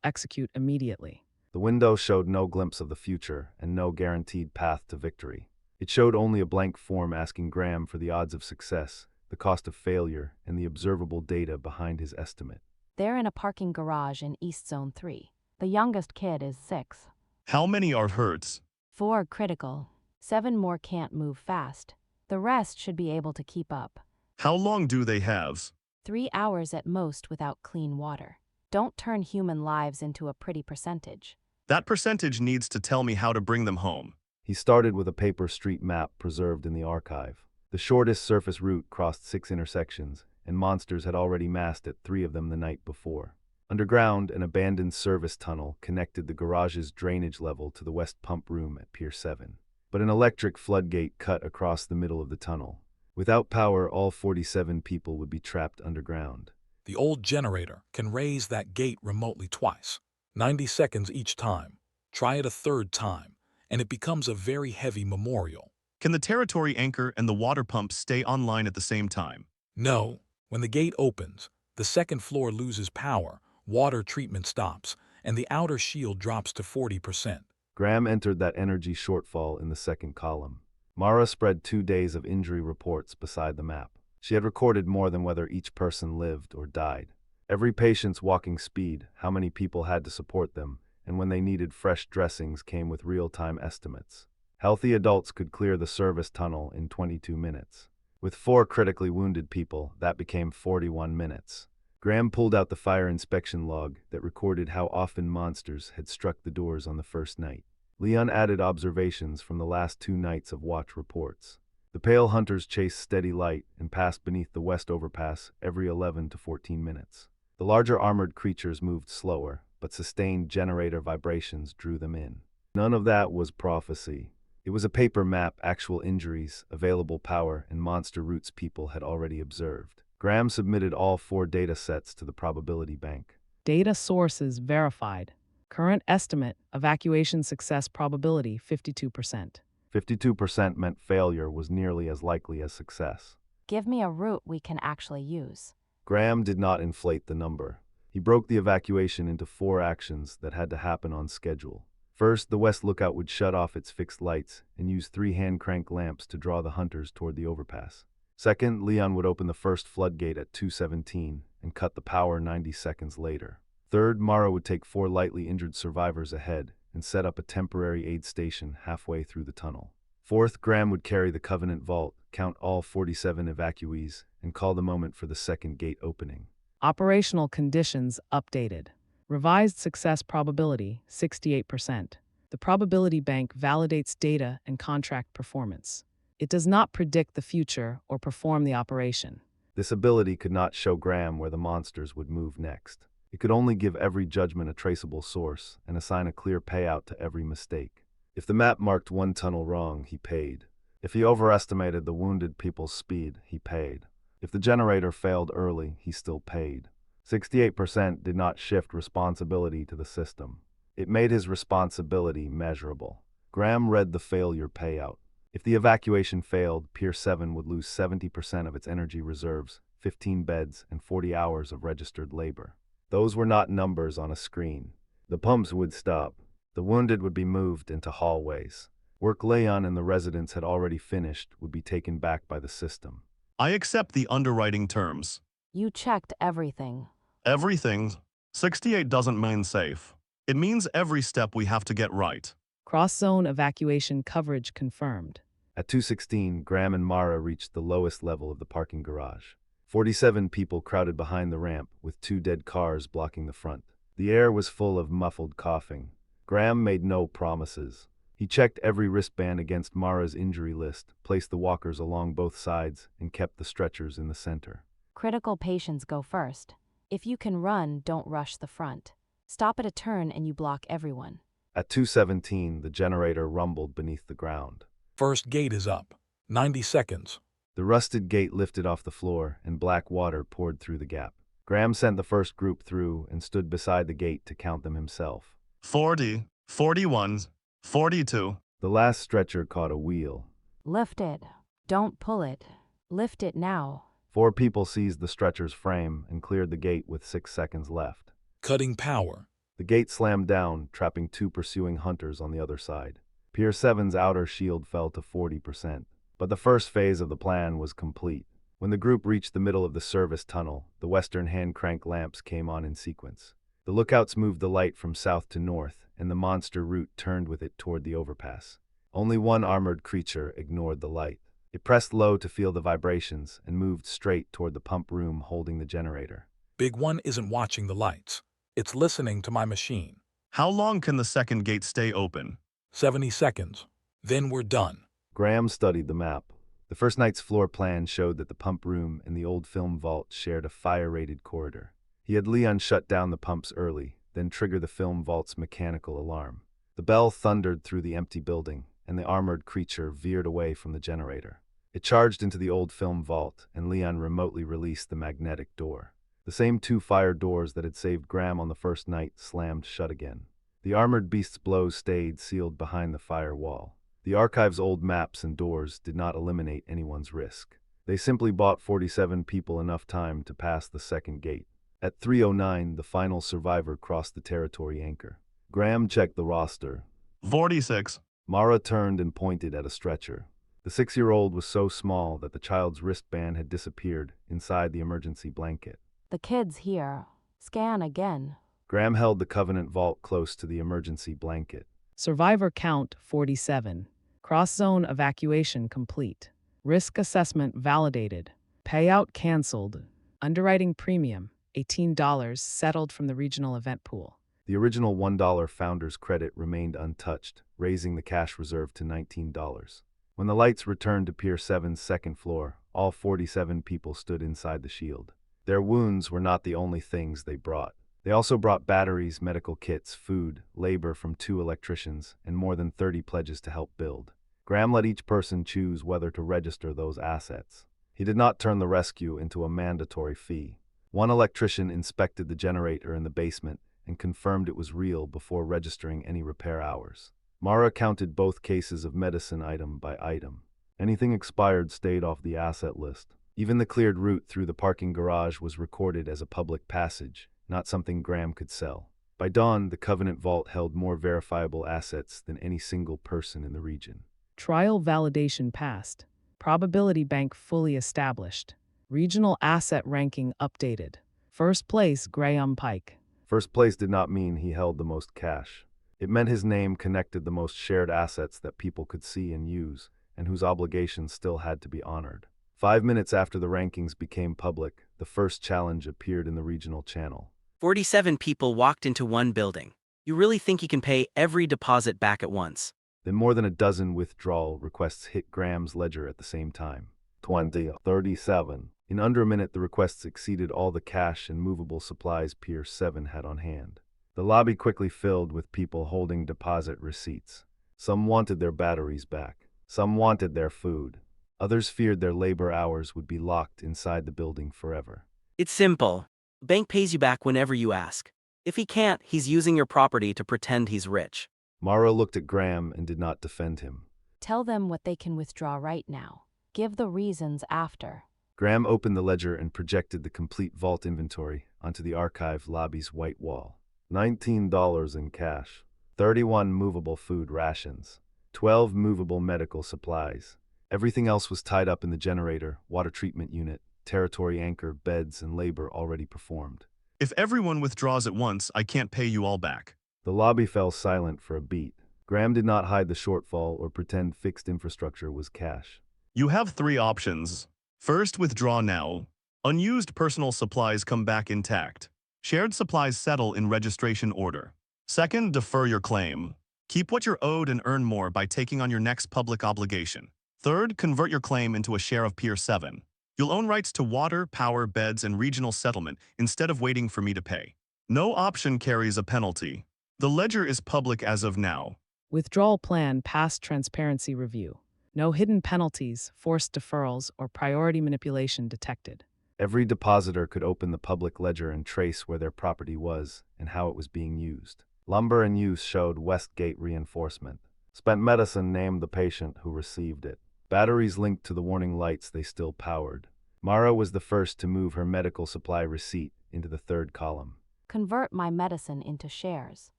execute immediately. The window showed no glimpse of the future and no guaranteed path to victory. It showed only a blank form asking Graham for the odds of success, the cost of failure, and the observable data behind his estimate. They're in a parking garage in East Zone 3. The youngest kid is 6. How many are hurt? 4 critical. 7 more can't move fast. The rest should be able to keep up. How long do they have? 3 hours at most without clean water. Don't turn human lives into a pretty percentage. That percentage needs to tell me how to bring them home. He started with a paper street map preserved in the archive. The shortest surface route crossed 6 intersections, and monsters had already massed at 3 of them the night before. Underground, an abandoned service tunnel connected the garage's drainage level to the west pump room at Pier 7. But an electric floodgate cut across the middle of the tunnel. Without power, all 47 people would be trapped underground. The old generator can raise that gate remotely twice, 90 seconds each time. Try it a third time, and it becomes a very heavy memorial. Can the territory anchor and the water pump stay online at the same time? No, when the gate opens, the second floor loses power, water treatment stops, and the outer shield drops to 40%. Graham entered that energy shortfall in the second column. Mara spread 2 days of injury reports beside the map. She had recorded more than whether each person lived or died. Every patient's walking speed, how many people had to support them, and when they needed fresh dressings came with real-time estimates. Healthy adults could clear the service tunnel in 22 minutes. With 4 critically wounded people, that became 41 minutes. Graham pulled out the fire inspection log that recorded how often monsters had struck the doors on the first night. Leon added observations from the last 2 nights of watch reports. The pale hunters chased steady light and passed beneath the west overpass every 11 to 14 minutes. The larger armored creatures moved slower, but sustained generator vibrations drew them in. None of that was prophecy. It was a paper map, actual injuries, available power, and monster routes people had already observed. Graham submitted all 4 data sets to the probability bank. Data sources verified. Current estimate, evacuation success probability 52%. 52% meant failure was nearly as likely as success. Give me a route we can actually use. Graham did not inflate the number. He broke the evacuation into 4 actions that had to happen on schedule. First, the west lookout would shut off its fixed lights and use 3 hand-crank lamps to draw the hunters toward the overpass. Second, Leon would open the first floodgate at 2:17 and cut the power 90 seconds later. Third, Mara would take 4 lightly injured survivors ahead and set up a temporary aid station halfway through the tunnel. Fourth, Graham would carry the Covenant vault, count all 47 evacuees, and call the moment for the second gate opening. Operational conditions updated. Revised success probability 68%. The probability bank validates data and contract performance. It does not predict the future or perform the operation. This ability could not show Graham where the monsters would move next. It could only give every judgment a traceable source and assign a clear payout to every mistake. If the map marked one tunnel wrong, he paid. If he overestimated the wounded people's speed, he paid. If the generator failed early, he still paid. 68% did not shift responsibility to the system. It made his responsibility measurable. Graham read the failure payout. If the evacuation failed, Pier 7 would lose 70% of its energy reserves, 15 beds, and 40 hours of registered labor. Those were not numbers on a screen. The pumps would stop. The wounded would be moved into hallways. Work Leon and the residents had already finished would be taken back by the system. I accept the underwriting terms. You checked everything. Everything. 68 doesn't mean safe. It means every step we have to get right. Cross-zone evacuation coverage confirmed. At 2:16, Graham and Mara reached the lowest level of the parking garage. 47 people crowded behind the ramp, with 2 dead cars blocking the front. The air was full of muffled coughing. Graham made no promises. He checked every wristband against Mara's injury list, placed the walkers along both sides, and kept the stretchers in the center. Critical patients go first. If you can run, don't rush the front. Stop at a turn and you block everyone. At 2:17, the generator rumbled beneath the ground. First gate is up. 90 seconds. The rusted gate lifted off the floor, and black water poured through the gap. Graham sent the first group through and stood beside the gate to count them himself. 40, 41, 42. The last stretcher caught a wheel. Lift it. Don't pull it. Lift it now. 4 people seized the stretcher's frame and cleared the gate with 6 seconds left. Cutting power. The gate slammed down, trapping 2 pursuing hunters on the other side. Pier 7's outer shield fell to 40%. But the first phase of the plan was complete. When the group reached the middle of the service tunnel, the western hand crank lamps came on in sequence. The lookouts moved the light from south to north, and the monster route turned with it toward the overpass. Only one armored creature ignored the light. It pressed low to feel the vibrations and moved straight toward the pump room holding the generator. Big One isn't watching the lights. It's listening to my machine. How long can the second gate stay open? 70 seconds. Then we're done. Graham studied the map. The first night's floor plan showed that the pump room and the old film vault shared a fire-rated corridor. He had Leon shut down the pumps early, then trigger the film vault's mechanical alarm. The bell thundered through the empty building, and the armored creature veered away from the generator. It charged into the old film vault, and Leon remotely released the magnetic door. The same 2 fire doors that had saved Graham on the first night slammed shut again. The armored beast's blows stayed sealed behind the fire wall. The archive's old maps and doors did not eliminate anyone's risk. They simply bought 47 people enough time to pass the second gate. At 3:09, the final survivor crossed the territory anchor. Graham checked the roster. 46. Mara turned and pointed at a stretcher. The 6-year-old was so small that the child's wristband had disappeared inside the emergency blanket. The kid's here. Scan again. Graham held the Covenant vault close to the emergency blanket. Survivor count 47. Cross-zone evacuation complete. Risk assessment validated. Payout canceled. Underwriting premium, $18 settled from the regional event pool. The original $1 founder's credit remained untouched, raising the cash reserve to $19. When the lights returned to Pier 7's second floor, all 47 people stood inside the shield. Their wounds were not the only things they brought. They also brought batteries, medical kits, food, labor from 2 electricians, and more than 30 pledges to help build. Graham let each person choose whether to register those assets. He did not turn the rescue into a mandatory fee. One electrician inspected the generator in the basement and confirmed it was real before registering any repair hours. Mara counted both cases of medicine item by item. Anything expired stayed off the asset list. Even the cleared route through the parking garage was recorded as a public passage, not something Graham could sell. By dawn, the Covenant Vault held more verifiable assets than any single person in the region. Trial validation passed. Probability bank fully established. Regional asset ranking updated. First place, Graham Pike. First place did not mean he held the most cash. It meant his name connected the most shared assets that people could see and use, and whose obligations still had to be honored. 5 minutes after the rankings became public, the first challenge appeared in the regional channel. 47 people walked into one building. You really think you can pay every deposit back at once? Then more than a dozen withdrawal requests hit Graham's ledger at the same time. 37. In under a minute, the requests exceeded all the cash and movable supplies Pier 7 had on hand. The lobby quickly filled with people holding deposit receipts. Some wanted their batteries back. Some wanted their food. Others feared their labor hours would be locked inside the building forever. It's simple. The bank pays you back whenever you ask. If he can't, he's using your property to pretend he's rich. Mara looked at Graham and did not defend him. Tell them what they can withdraw right now. Give the reasons after. Graham opened the ledger and projected the complete vault inventory onto the archive lobby's white wall. $19 in cash, 31 movable food rations, 12 movable medical supplies. Everything else was tied up in the generator, water treatment unit, territory anchor, beds, and labor already performed. If everyone withdraws at once, I can't pay you all back. The lobby fell silent for a beat. Graham did not hide the shortfall or pretend fixed infrastructure was cash. You have 3 options. First, withdraw now. Unused personal supplies come back intact. Shared supplies settle in registration order. Second, defer your claim. Keep what you're owed and earn more by taking on your next public obligation. Third, convert your claim into a share of Pier 7. You'll own rights to water, power, beds, and regional settlement instead of waiting for me to pay. No option carries a penalty. The ledger is public as of now. Withdrawal plan passed transparency review. No hidden penalties, forced deferrals, or priority manipulation detected. Every depositor could open the public ledger and trace where their property was and how it was being used. Lumber and use showed Westgate reinforcement. Spent medicine named the patient who received it. Batteries linked to the warning lights they still powered. Mara was the first to move her medical supply receipt into the third column. Convert my medicine into shares.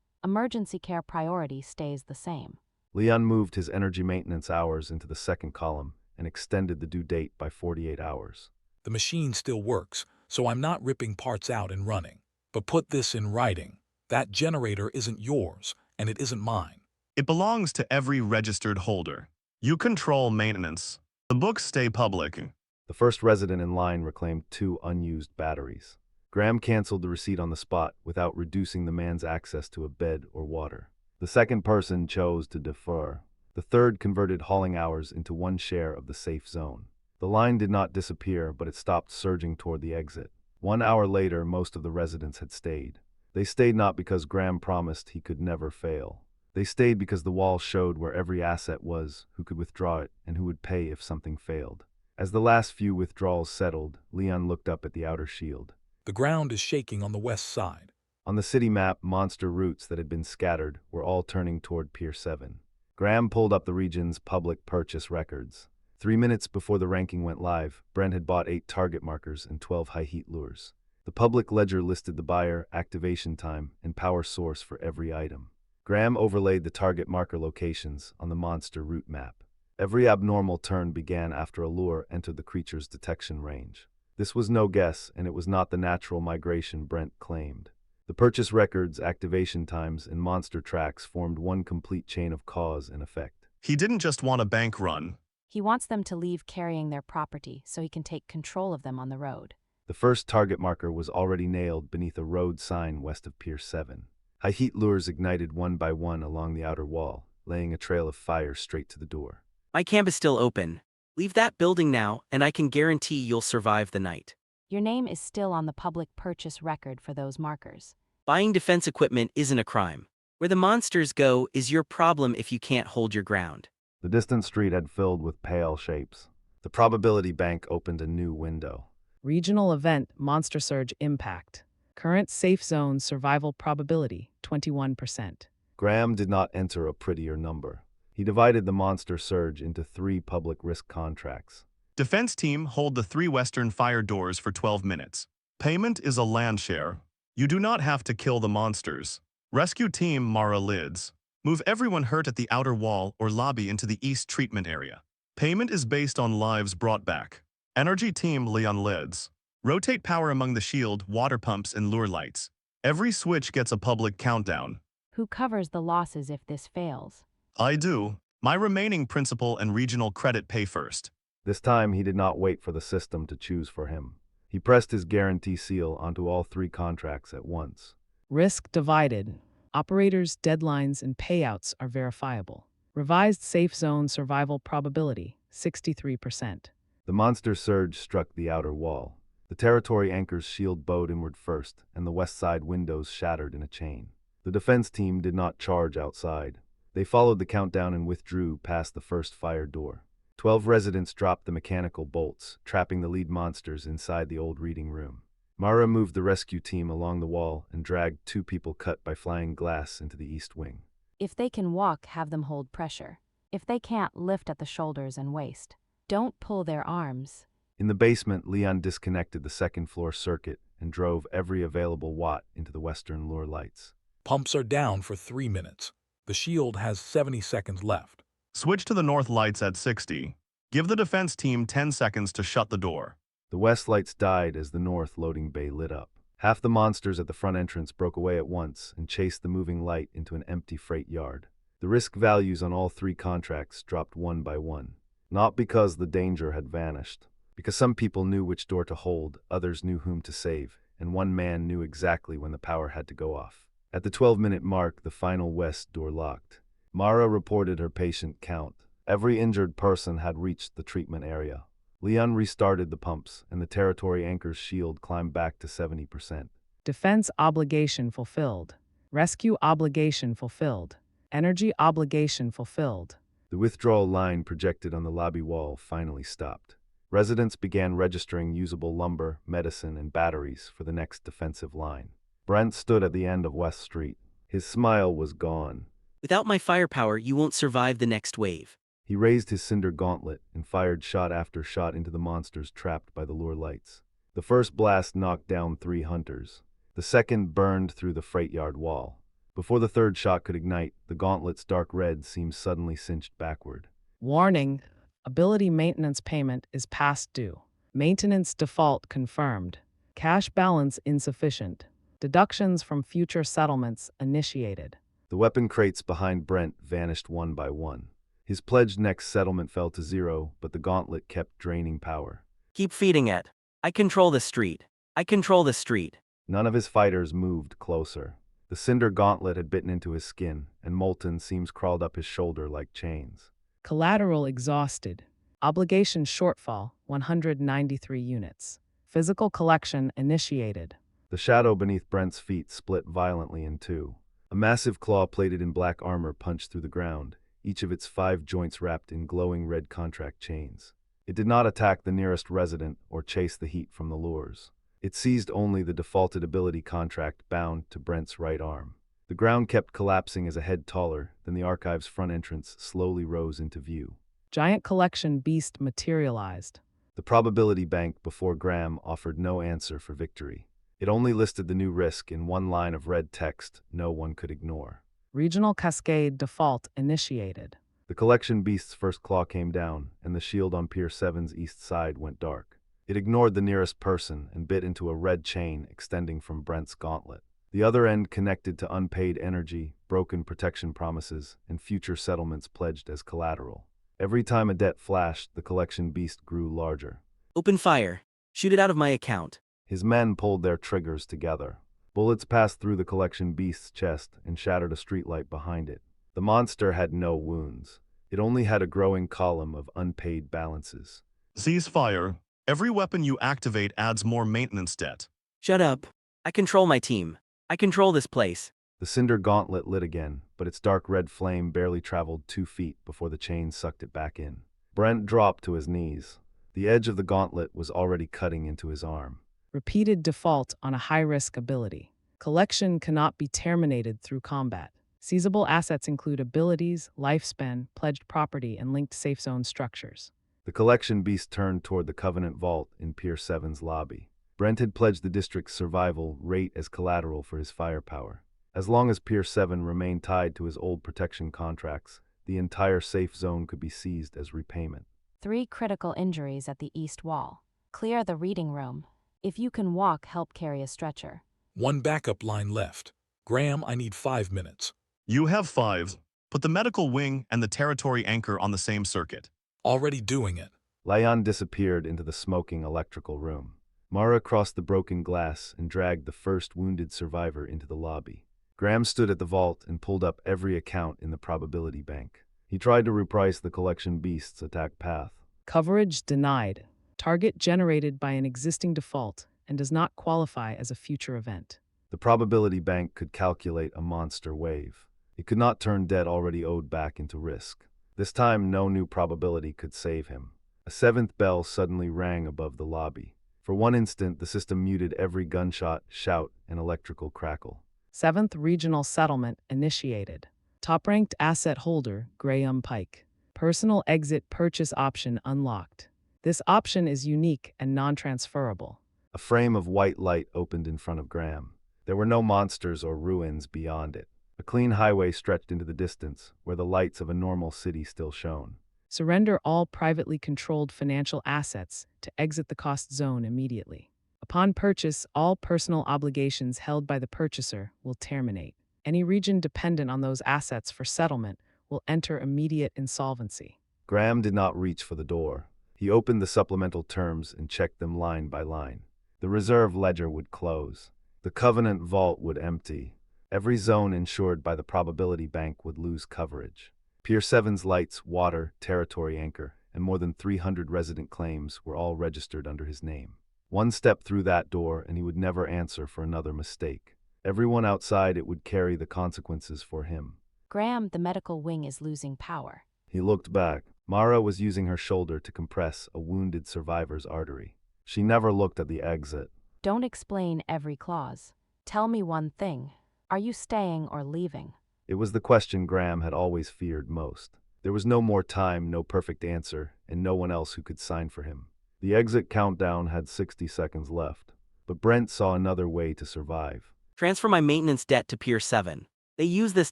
Emergency care priority stays the same. Leon moved his energy maintenance hours into the second column and extended the due date by 48 hours. The machine still works, so I'm not ripping parts out and running. But put this in writing. That generator isn't yours, and it isn't mine. It belongs to every registered holder. You control maintenance. The books stay public. The first resident in line reclaimed 2 unused batteries. Graham canceled the receipt on the spot without reducing the man's access to a bed or water. The second person chose to defer. The third converted hauling hours into 1 share of the safe zone. The line did not disappear, but it stopped surging toward the exit. 1 hour later, most of the residents had stayed. They stayed not because Graham promised he could never fail. They stayed because the wall showed where every asset was, who could withdraw it, and who would pay if something failed. As the last few withdrawals settled, Leon looked up at the outer shield. The ground is shaking on the west side. On the city map, monster routes that had been scattered were all turning toward Pier 7. Graham pulled up the region's public purchase records. 3 minutes before the ranking went live, Brent had bought 8 target markers and 12 high-heat lures. The public ledger listed the buyer, activation time, and power source for every item. Graham overlaid the target marker locations on the monster route map. Every abnormal turn began after a lure entered the creature's detection range. This was no guess, and it was not the natural migration Brent claimed. The purchase records, activation times, and monster tracks formed one complete chain of cause and effect. He didn't just want a bank run. He wants them to leave carrying their property so he can take control of them on the road. The first target marker was already nailed beneath a road sign west of Pier 7. High-heat lures ignited one by one along the outer wall, laying a trail of fire straight to the door. My camp is still open. Leave that building now, and I can guarantee you'll survive the night. Your name is still on the public purchase record for those markers. Buying defense equipment isn't a crime. Where the monsters go is your problem if you can't hold your ground. The distant street had filled with pale shapes. The probability bank opened a new window. Regional event, monster surge impact. Current safe zone survival probability, 21%. Graham did not enter a prettier number. He divided the monster surge into 3 public risk contracts. Defense team, hold the 3 western fire doors for 12 minutes. Payment is a land share. You do not have to kill the monsters. Rescue team, Mara lids. Move everyone hurt at the outer wall or lobby into the east treatment area. Payment is based on lives brought back. Energy team, Leon lids. Rotate power among the shield, water pumps, and lure lights. Every switch gets a public countdown. Who covers the losses if this fails? I do. My remaining principal and regional credit pay first. This time he did not wait for the system to choose for him. He pressed his guarantee seal onto all 3 contracts at once. Risk divided. Operators' deadlines and payouts are verifiable. Revised safe zone survival probability, 63%. The monster surge struck the outer wall. The territory anchor's shield bowed inward first, and the west side windows shattered in a chain. The defense team did not charge outside. They followed the countdown and withdrew past the first fire door. 12 residents dropped the mechanical bolts, trapping the lead monsters inside the old reading room. Mara moved the rescue team along the wall and dragged 2 people cut by flying glass into the east wing. If they can walk, have them hold pressure. If they can't, lift at the shoulders and waist. Don't pull their arms. In the basement, Leon disconnected the second-floor circuit and drove every available watt into the western lure lights. Pumps are down for 3 minutes. The shield has 70 seconds left. Switch to the north lights at 60. Give the defense team 10 seconds to shut the door. The west lights died as the north loading bay lit up. Half the monsters at the front entrance broke away at once and chased the moving light into an empty freight yard. The risk values on all 3 contracts dropped one by one. Not because the danger had vanished. Because some people knew which door to hold, others knew whom to save, and one man knew exactly when the power had to go off. At the 12-minute mark, the final west door locked. Mara reported her patient count. Every injured person had reached the treatment area. Leon restarted the pumps, and the territory anchor's shield climbed back to 70%. Defense obligation fulfilled. Rescue obligation fulfilled. Energy obligation fulfilled. The withdrawal line projected on the lobby wall finally stopped. Residents began registering usable lumber, medicine, and batteries for the next defensive line. Brent stood at the end of West Street. His smile was gone. Without my firepower, you won't survive the next wave. He raised his cinder gauntlet and fired shot after shot into the monsters trapped by the lure lights. The first blast knocked down 3 hunters. The second burned through the freight yard wall. Before the third shot could ignite, the gauntlet's dark red seemed suddenly cinched backward. Warning. Ability maintenance payment is past due. Maintenance default confirmed. Cash balance insufficient. Deductions from future settlements initiated. The weapon crates behind Brent vanished one by one. His pledged next settlement fell to 0, but the gauntlet kept draining power. Keep feeding it. I control the street. I control the street. None of his fighters moved closer. The cinder gauntlet had bitten into his skin, and molten seams crawled up his shoulder like chains. Collateral exhausted. Obligation shortfall, 193 units. Physical collection initiated. The shadow beneath Brent's feet split violently in 2. A massive claw plated in black armor punched through the ground, each of its 5 joints wrapped in glowing red contract chains. It did not attack the nearest resident or chase the heat from the lures. It seized only the defaulted ability contract bound to Brent's right arm. The ground kept collapsing as a head taller than the archive's front entrance slowly rose into view. Giant collection beast materialized. The probability bank before Graham offered no answer for victory. It only listed the new risk in one line of red text no one could ignore. Regional cascade default initiated. The collection beast's first claw came down, and the shield on Pier 7's east side went dark. It ignored the nearest person and bit into a red chain extending from Brent's gauntlet. The other end connected to unpaid energy, broken protection promises, and future settlements pledged as collateral. Every time a debt flashed, the collection beast grew larger. Open fire. Shoot it out of my account. His men pulled their triggers together. Bullets passed through the collection beast's chest and shattered a streetlight behind it. The monster had no wounds. It only had a growing column of unpaid balances. Cease fire. Every weapon you activate adds more maintenance debt. Shut up. I control my team. I control this place. The cinder gauntlet lit again, but its dark red flame barely traveled 2 feet before the chain sucked it back in. Brent dropped to his knees. The edge of the gauntlet was already cutting into his arm. Repeated default on a high-risk ability. Collection cannot be terminated through combat. Seizable assets include abilities, lifespan, pledged property, and linked safe zone structures. The collection beast turned toward the Covenant Vault in Pier 7's lobby. Brent had pledged the district's survival rate as collateral for his firepower. As long as Pier 7 remained tied to his old protection contracts, the entire safe zone could be seized as repayment. 3 critical injuries at the east wall. Clear the reading room. If you can walk, help carry a stretcher. 1 backup line left. Graham, I need 5 minutes. You have 5. Put the medical wing and the territory anchor on the same circuit. Already doing it. Leon disappeared into the smoking electrical room. Mara crossed the broken glass and dragged the first wounded survivor into the lobby. Graham stood at the vault and pulled up every account in the probability bank. He tried to reprice the collection beast's attack path. Coverage denied. Target generated by an existing default and does not qualify as a future event. The probability bank could calculate a monster wave. It could not turn debt already owed back into risk. This time, no new probability could save him. A seventh bell suddenly rang above the lobby. For one instant, the system muted every gunshot, shout, and electrical crackle. Seventh regional settlement initiated. Top-ranked asset holder, Graham Pike. Personal exit purchase option unlocked. This option is unique and non-transferable. A frame of white light opened in front of Graham. There were no monsters or ruins beyond it. A clean highway stretched into the distance, where the lights of a normal city still shone. Surrender all privately controlled financial assets to exit the cost zone immediately. Upon purchase, all personal obligations held by the purchaser will terminate. Any region dependent on those assets for settlement will enter immediate insolvency. Graham did not reach for the door. He opened the supplemental terms and checked them line by line. The reserve ledger would close. The covenant vault would empty. Every zone insured by the probability bank would lose coverage. Pier 7's lights, water, territory anchor, and more than 300 resident claims were all registered under his name. One step through that door and he would never answer for another mistake. Everyone outside it would carry the consequences for him. Graham, the medical wing is losing power. He looked back. Mara was using her shoulder to compress a wounded survivor's artery. She never looked at the exit. Don't explain every clause. Tell me one thing. Are you staying or leaving? It was the question Graham had always feared most. There was no more time, no perfect answer, and no one else who could sign for him. The exit countdown had 60 seconds left, but Brent saw another way to survive. Transfer my maintenance debt to Pier 7. They use this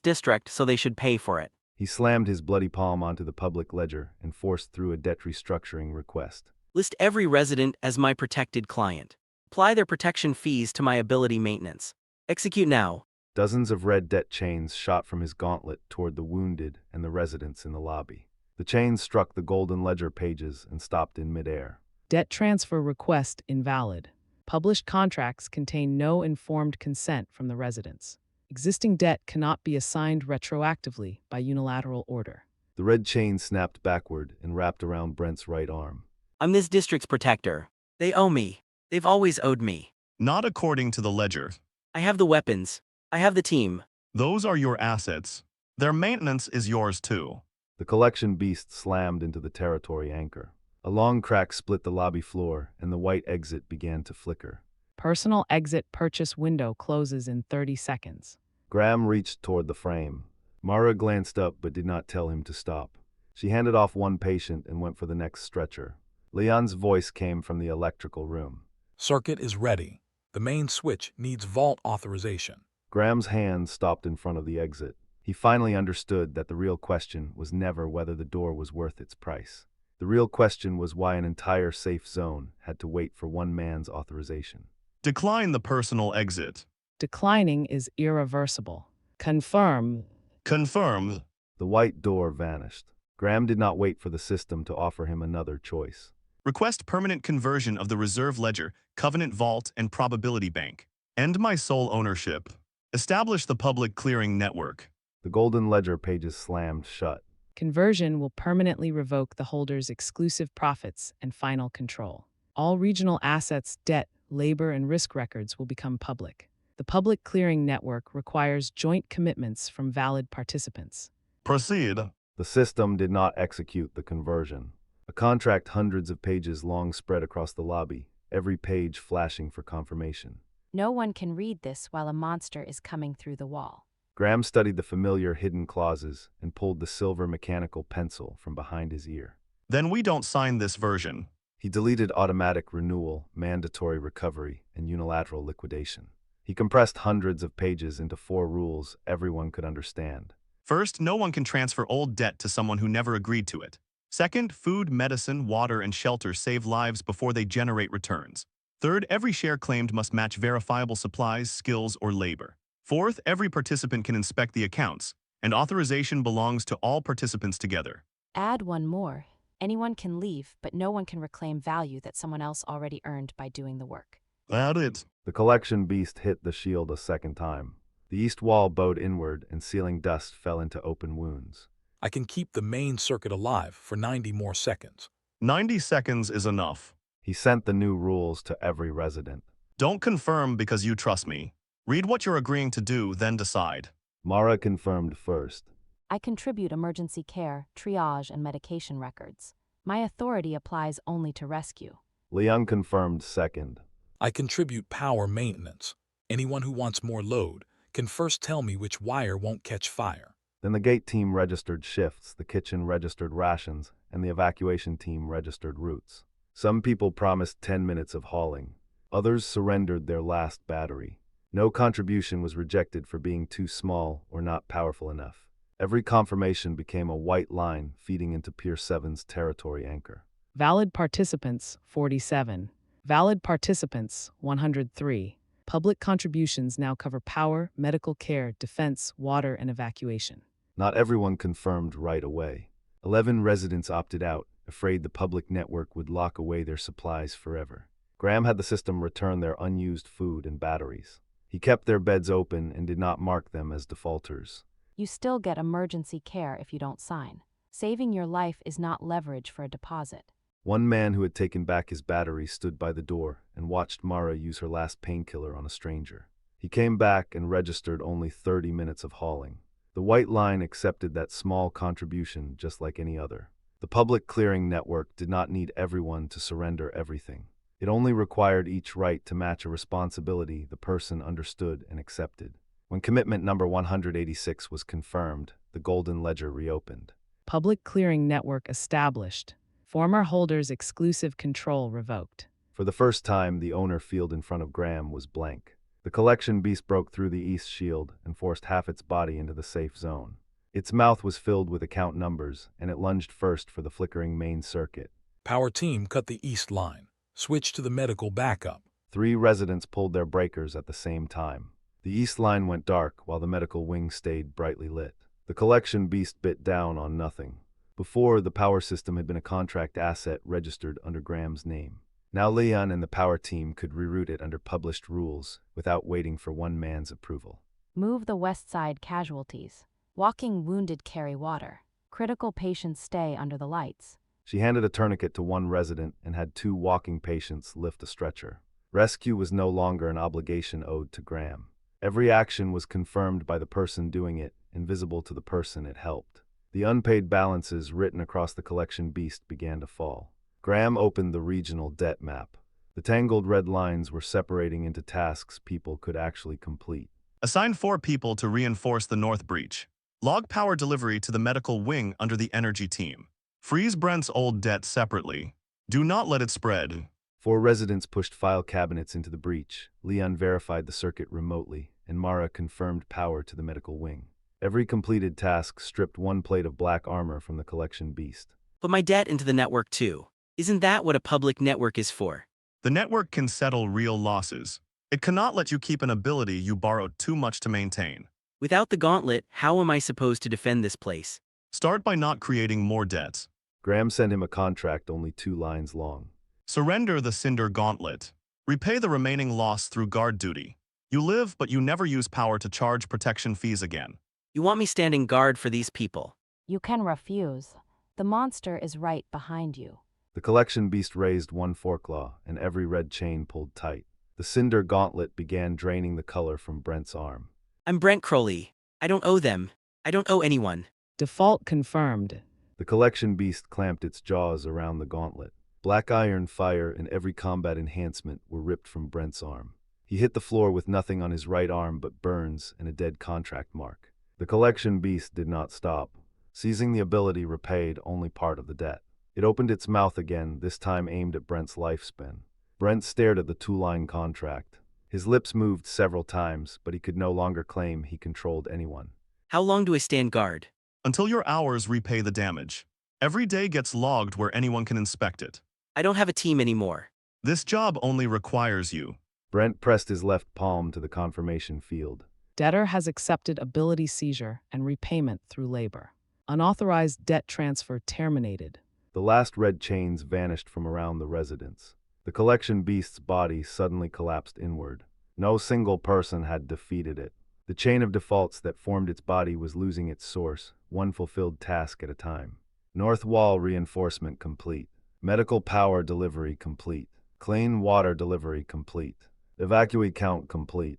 district, so they should pay for it. He slammed his bloody palm onto the public ledger and forced through a debt restructuring request. List every resident as my protected client. Apply their protection fees to my ability maintenance. Execute now. Dozens of red debt chains shot from his gauntlet toward the wounded and the residents in the lobby. The chains struck the golden ledger pages and stopped in midair. Debt transfer request invalid. Published contracts contain no informed consent from the residents. Existing debt cannot be assigned retroactively by unilateral order. The red chain snapped backward and wrapped around Brent's right arm. I'm this district's protector. They owe me. They've always owed me. Not according to the ledger. I have the weapons. I have the team. Those are your assets. Their maintenance is yours too. The collection beast slammed into the territory anchor. A long crack split the lobby floor, and the white exit began to flicker. Personal exit purchase window closes in 30 seconds. Graham reached toward the frame. Mara glanced up but did not tell him to stop. She handed off one patient and went for the next stretcher. Leon's voice came from the electrical room. Circuit is ready. The main switch needs vault authorization. Graham's hand stopped in front of the exit. He finally understood that the real question was never whether the door was worth its price. The real question was why an entire safe zone had to wait for one man's authorization. Decline the personal exit. Declining is irreversible. Confirm. Confirm. The white door vanished. Graham did not wait for the system to offer him another choice. Request permanent conversion of the reserve ledger, covenant vault, and probability bank. End my sole ownership. Establish the public clearing network. The golden ledger pages slammed shut. Conversion will permanently revoke the holder's exclusive profits and final control. All regional assets, debt, labor, and risk records will become public. The public clearing network requires joint commitments from valid participants. Proceed. The system did not execute the conversion. A contract hundreds of pages long spread across the lobby, every page flashing for confirmation. No one can read this while a monster is coming through the wall. Graham studied the familiar hidden clauses and pulled the silver mechanical pencil from behind his ear. Then we don't sign this version. He deleted automatic renewal, mandatory recovery, and unilateral liquidation. He compressed hundreds of pages into 4 rules everyone could understand. First, no one can transfer old debt to someone who never agreed to it. Second, food, medicine, water, and shelter save lives before they generate returns. Third, every share claimed must match verifiable supplies, skills, or labor. Fourth, every participant can inspect the accounts, and authorization belongs to all participants together. Add one more. Anyone can leave, but no one can reclaim value that someone else already earned by doing the work. Add it. The collection beast hit the shield a second time. The east wall bowed inward and ceiling dust fell into open wounds. I can keep the main circuit alive for 90 more seconds. 90 seconds is enough. He sent the new rules to every resident. Don't confirm because you trust me. Read what you're agreeing to do, then decide. Mara confirmed first. I contribute emergency care, triage, and medication records. My authority applies only to rescue. Leon confirmed second. I contribute power maintenance. Anyone who wants more load can first tell me which wire won't catch fire. Then the gate team registered shifts, the kitchen registered rations, and the evacuation team registered routes. Some people promised 10 minutes of hauling. Others surrendered their last battery. No contribution was rejected for being too small or not powerful enough. Every confirmation became a white line feeding into Pier 7's territory anchor. Valid participants, 47. Valid participants, 103. Public contributions now cover power, medical care, defense, water, and evacuation. Not everyone confirmed right away. 11 residents opted out, afraid the public network would lock away their supplies forever. Graham had the system return their unused food and batteries. He kept their beds open and did not mark them as defaulters. You still get emergency care if you don't sign. Saving your life is not leverage for a deposit. One man who had taken back his battery stood by the door and watched Mara use her last painkiller on a stranger. He came back and registered only 30 minutes of hauling. The white line accepted that small contribution just like any other. The public clearing network did not need everyone to surrender everything. It only required each right to match a responsibility the person understood and accepted. When commitment number 186 was confirmed, the Golden Ledger reopened. Public clearing network established. Former holders' exclusive control revoked. For the first time, the owner field in front of Graham was blank. The collection beast broke through the east shield and forced half its body into the safe zone. Its mouth was filled with account numbers, and it lunged first for the flickering main circuit. Power team cut the east line. Switch to the medical backup. 3 residents pulled their breakers at the same time. The east line went dark while the medical wing stayed brightly lit. The collection beast bit down on nothing. Before, the power system had been a contract asset registered under Graham's name. Now Leon and the power team could reroute it under published rules without waiting for one man's approval. Move the west side casualties. Walking wounded carry water. Critical patients stay under the lights. She handed a tourniquet to one resident and had 2 walking patients lift a stretcher. Rescue was no longer an obligation owed to Graham. Every action was confirmed by the person doing it and visible to the person it helped. The unpaid balances written across the collection beast began to fall. Graham opened the regional debt map. The tangled red lines were separating into tasks people could actually complete. Assign 4 people to reinforce the north breach. Log power delivery to the medical wing under the energy team. Freeze Brent's old debt separately. Do not let it spread. 4 residents pushed file cabinets into the breach. Leon verified the circuit remotely, and Mara confirmed power to the medical wing. Every completed task stripped 1 plate of black armor from the collection beast. Put my debt into the network too. Isn't that what a public network is for? The network can settle real losses. It cannot let you keep an ability you borrowed too much to maintain. Without the gauntlet, how am I supposed to defend this place? Start by not creating more debts. Graham sent him a contract only 2 lines long. Surrender the Cinder Gauntlet. Repay the remaining loss through guard duty. You live, but you never use power to charge protection fees again. You want me standing guard for these people? You can refuse. The monster is right behind you. The collection beast raised 1 foreclaw, and every red chain pulled tight. The Cinder Gauntlet began draining the color from Brent's arm. I'm Brent Crowley. I don't owe them. I don't owe anyone. Default confirmed. The collection beast clamped its jaws around the gauntlet. Black iron, fire, and every combat enhancement were ripped from Brent's arm. He hit the floor with nothing on his right arm but burns and a dead contract mark. The collection beast did not stop. Seizing the ability repaid only part of the debt. It opened its mouth again, this time aimed at Brent's lifespan. Brent stared at the 2-line contract. His lips moved several times, but he could no longer claim he controlled anyone. How long do I stand guard? Until your hours repay the damage. Every day gets logged where anyone can inspect it. I don't have a team anymore. This job only requires you. Brent pressed his left palm to the confirmation field. Debtor has accepted ability seizure and repayment through labor. Unauthorized debt transfer terminated. The last red chains vanished from around the residence. The collection beast's body suddenly collapsed inward. No single person had defeated it. The chain of defaults that formed its body was losing its source, one fulfilled task at a time. North wall reinforcement complete. Medical power delivery complete. Clean water delivery complete. Evacuee count complete.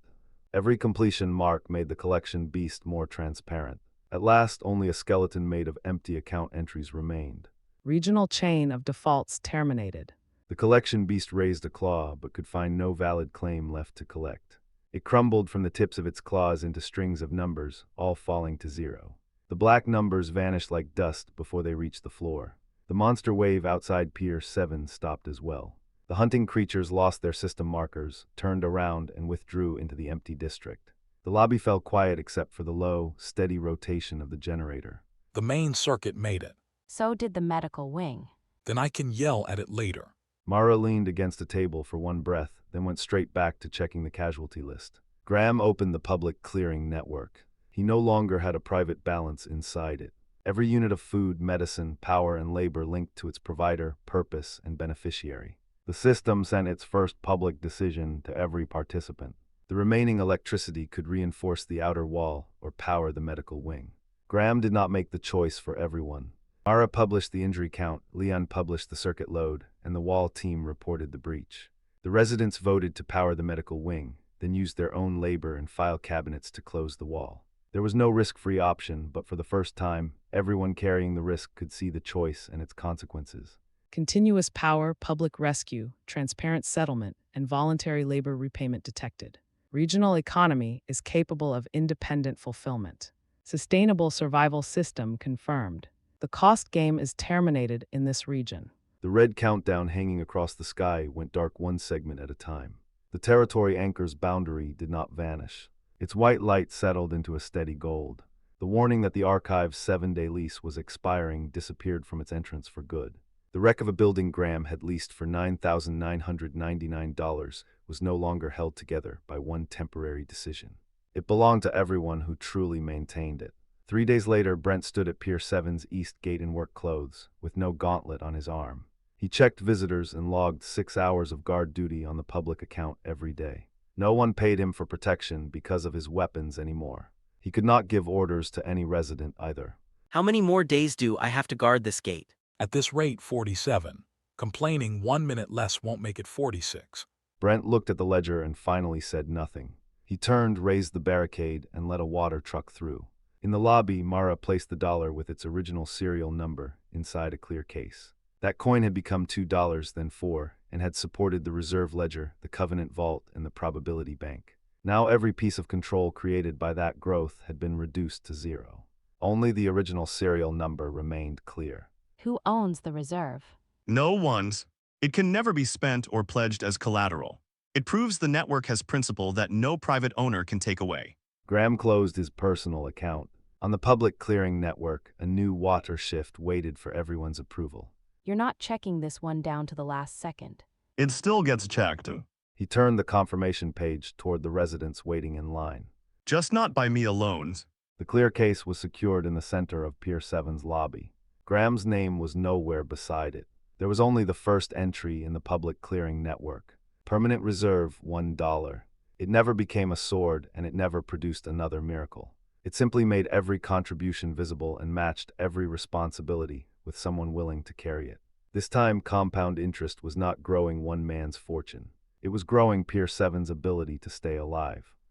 Every completion mark made the collection beast more transparent. At last, only a skeleton made of empty account entries remained. Regional chain of defaults terminated. The collection beast raised a claw, but could find no valid claim left to collect. It crumbled from the tips of its claws into strings of numbers, all falling to zero. The black numbers vanished like dust before they reached the floor. The monster wave outside Pier 7 stopped as well. The hunting creatures lost their system markers, turned around, and withdrew into the empty district. The lobby fell quiet except for the low, steady rotation of the generator. The main circuit made it. So did the medical wing. Then I can yell at it later. Mara leaned against a table for one breath, then went straight back to checking the casualty list. Graham opened the public clearing network. He no longer had a private balance inside it. Every unit of food, medicine, power, and labor linked to its provider, purpose, and beneficiary. The system sent its first public decision to every participant. The remaining electricity could reinforce the outer wall or power the medical wing. Graham did not make the choice for everyone. Mara published the injury count, Leon published the circuit load, and the wall team reported the breach. The residents voted to power the medical wing, then used their own labor and file cabinets to close the wall. There was no risk-free option, but for the first time, everyone carrying the risk could see the choice and its consequences. Continuous power, public rescue, transparent settlement, and voluntary labor repayment detected. Regional economy is capable of independent fulfillment. Sustainable survival system confirmed. The cost game is terminated in this region. The red countdown hanging across the sky went dark one segment at a time. The territory anchor's boundary did not vanish. Its white light settled into a steady gold. The warning that the archive's 7-day lease was expiring disappeared from its entrance for good. The wreck of a building Graham had leased for $9,999 was no longer held together by one temporary decision. It belonged to everyone who truly maintained it. 3 days later, Brent stood at Pier 7's east gate in work clothes, with no gauntlet on his arm. He checked visitors and logged 6 hours of guard duty on the public account every day. No one paid him for protection because of his weapons anymore. He could not give orders to any resident either. How many more days do I have to guard this gate? At this rate, 47. Complaining 1 minute less won't make it 46. Brent looked at the ledger and finally said nothing. He turned, raised the barricade, and let a water truck through. In the lobby, Mara placed the dollar with its original serial number inside a clear case. That coin had become $2, then $4, and had supported the reserve ledger, the covenant vault, and the probability bank. Now every piece of control created by that growth had been reduced to zero. Only the original serial number remained clear. Who owns the reserve? No one's. It can never be spent or pledged as collateral. It proves the network has principle that no private owner can take away. Graham closed his personal account. On the public clearing network, a new water shift waited for everyone's approval. You're not checking this one down to the last second. It still gets checked. He turned the confirmation page toward the residents waiting in line. Just not by me alone. The clear case was secured in the center of Pier 7's lobby. Graham's name was nowhere beside it. There was only the first entry in the public clearing network. Permanent reserve, $1. It never became a sword, and it never produced another miracle. It simply made every contribution visible and matched every responsibility with someone willing to carry it. This time, compound interest was not growing one man's fortune. It was growing Pier 7's ability to stay alive.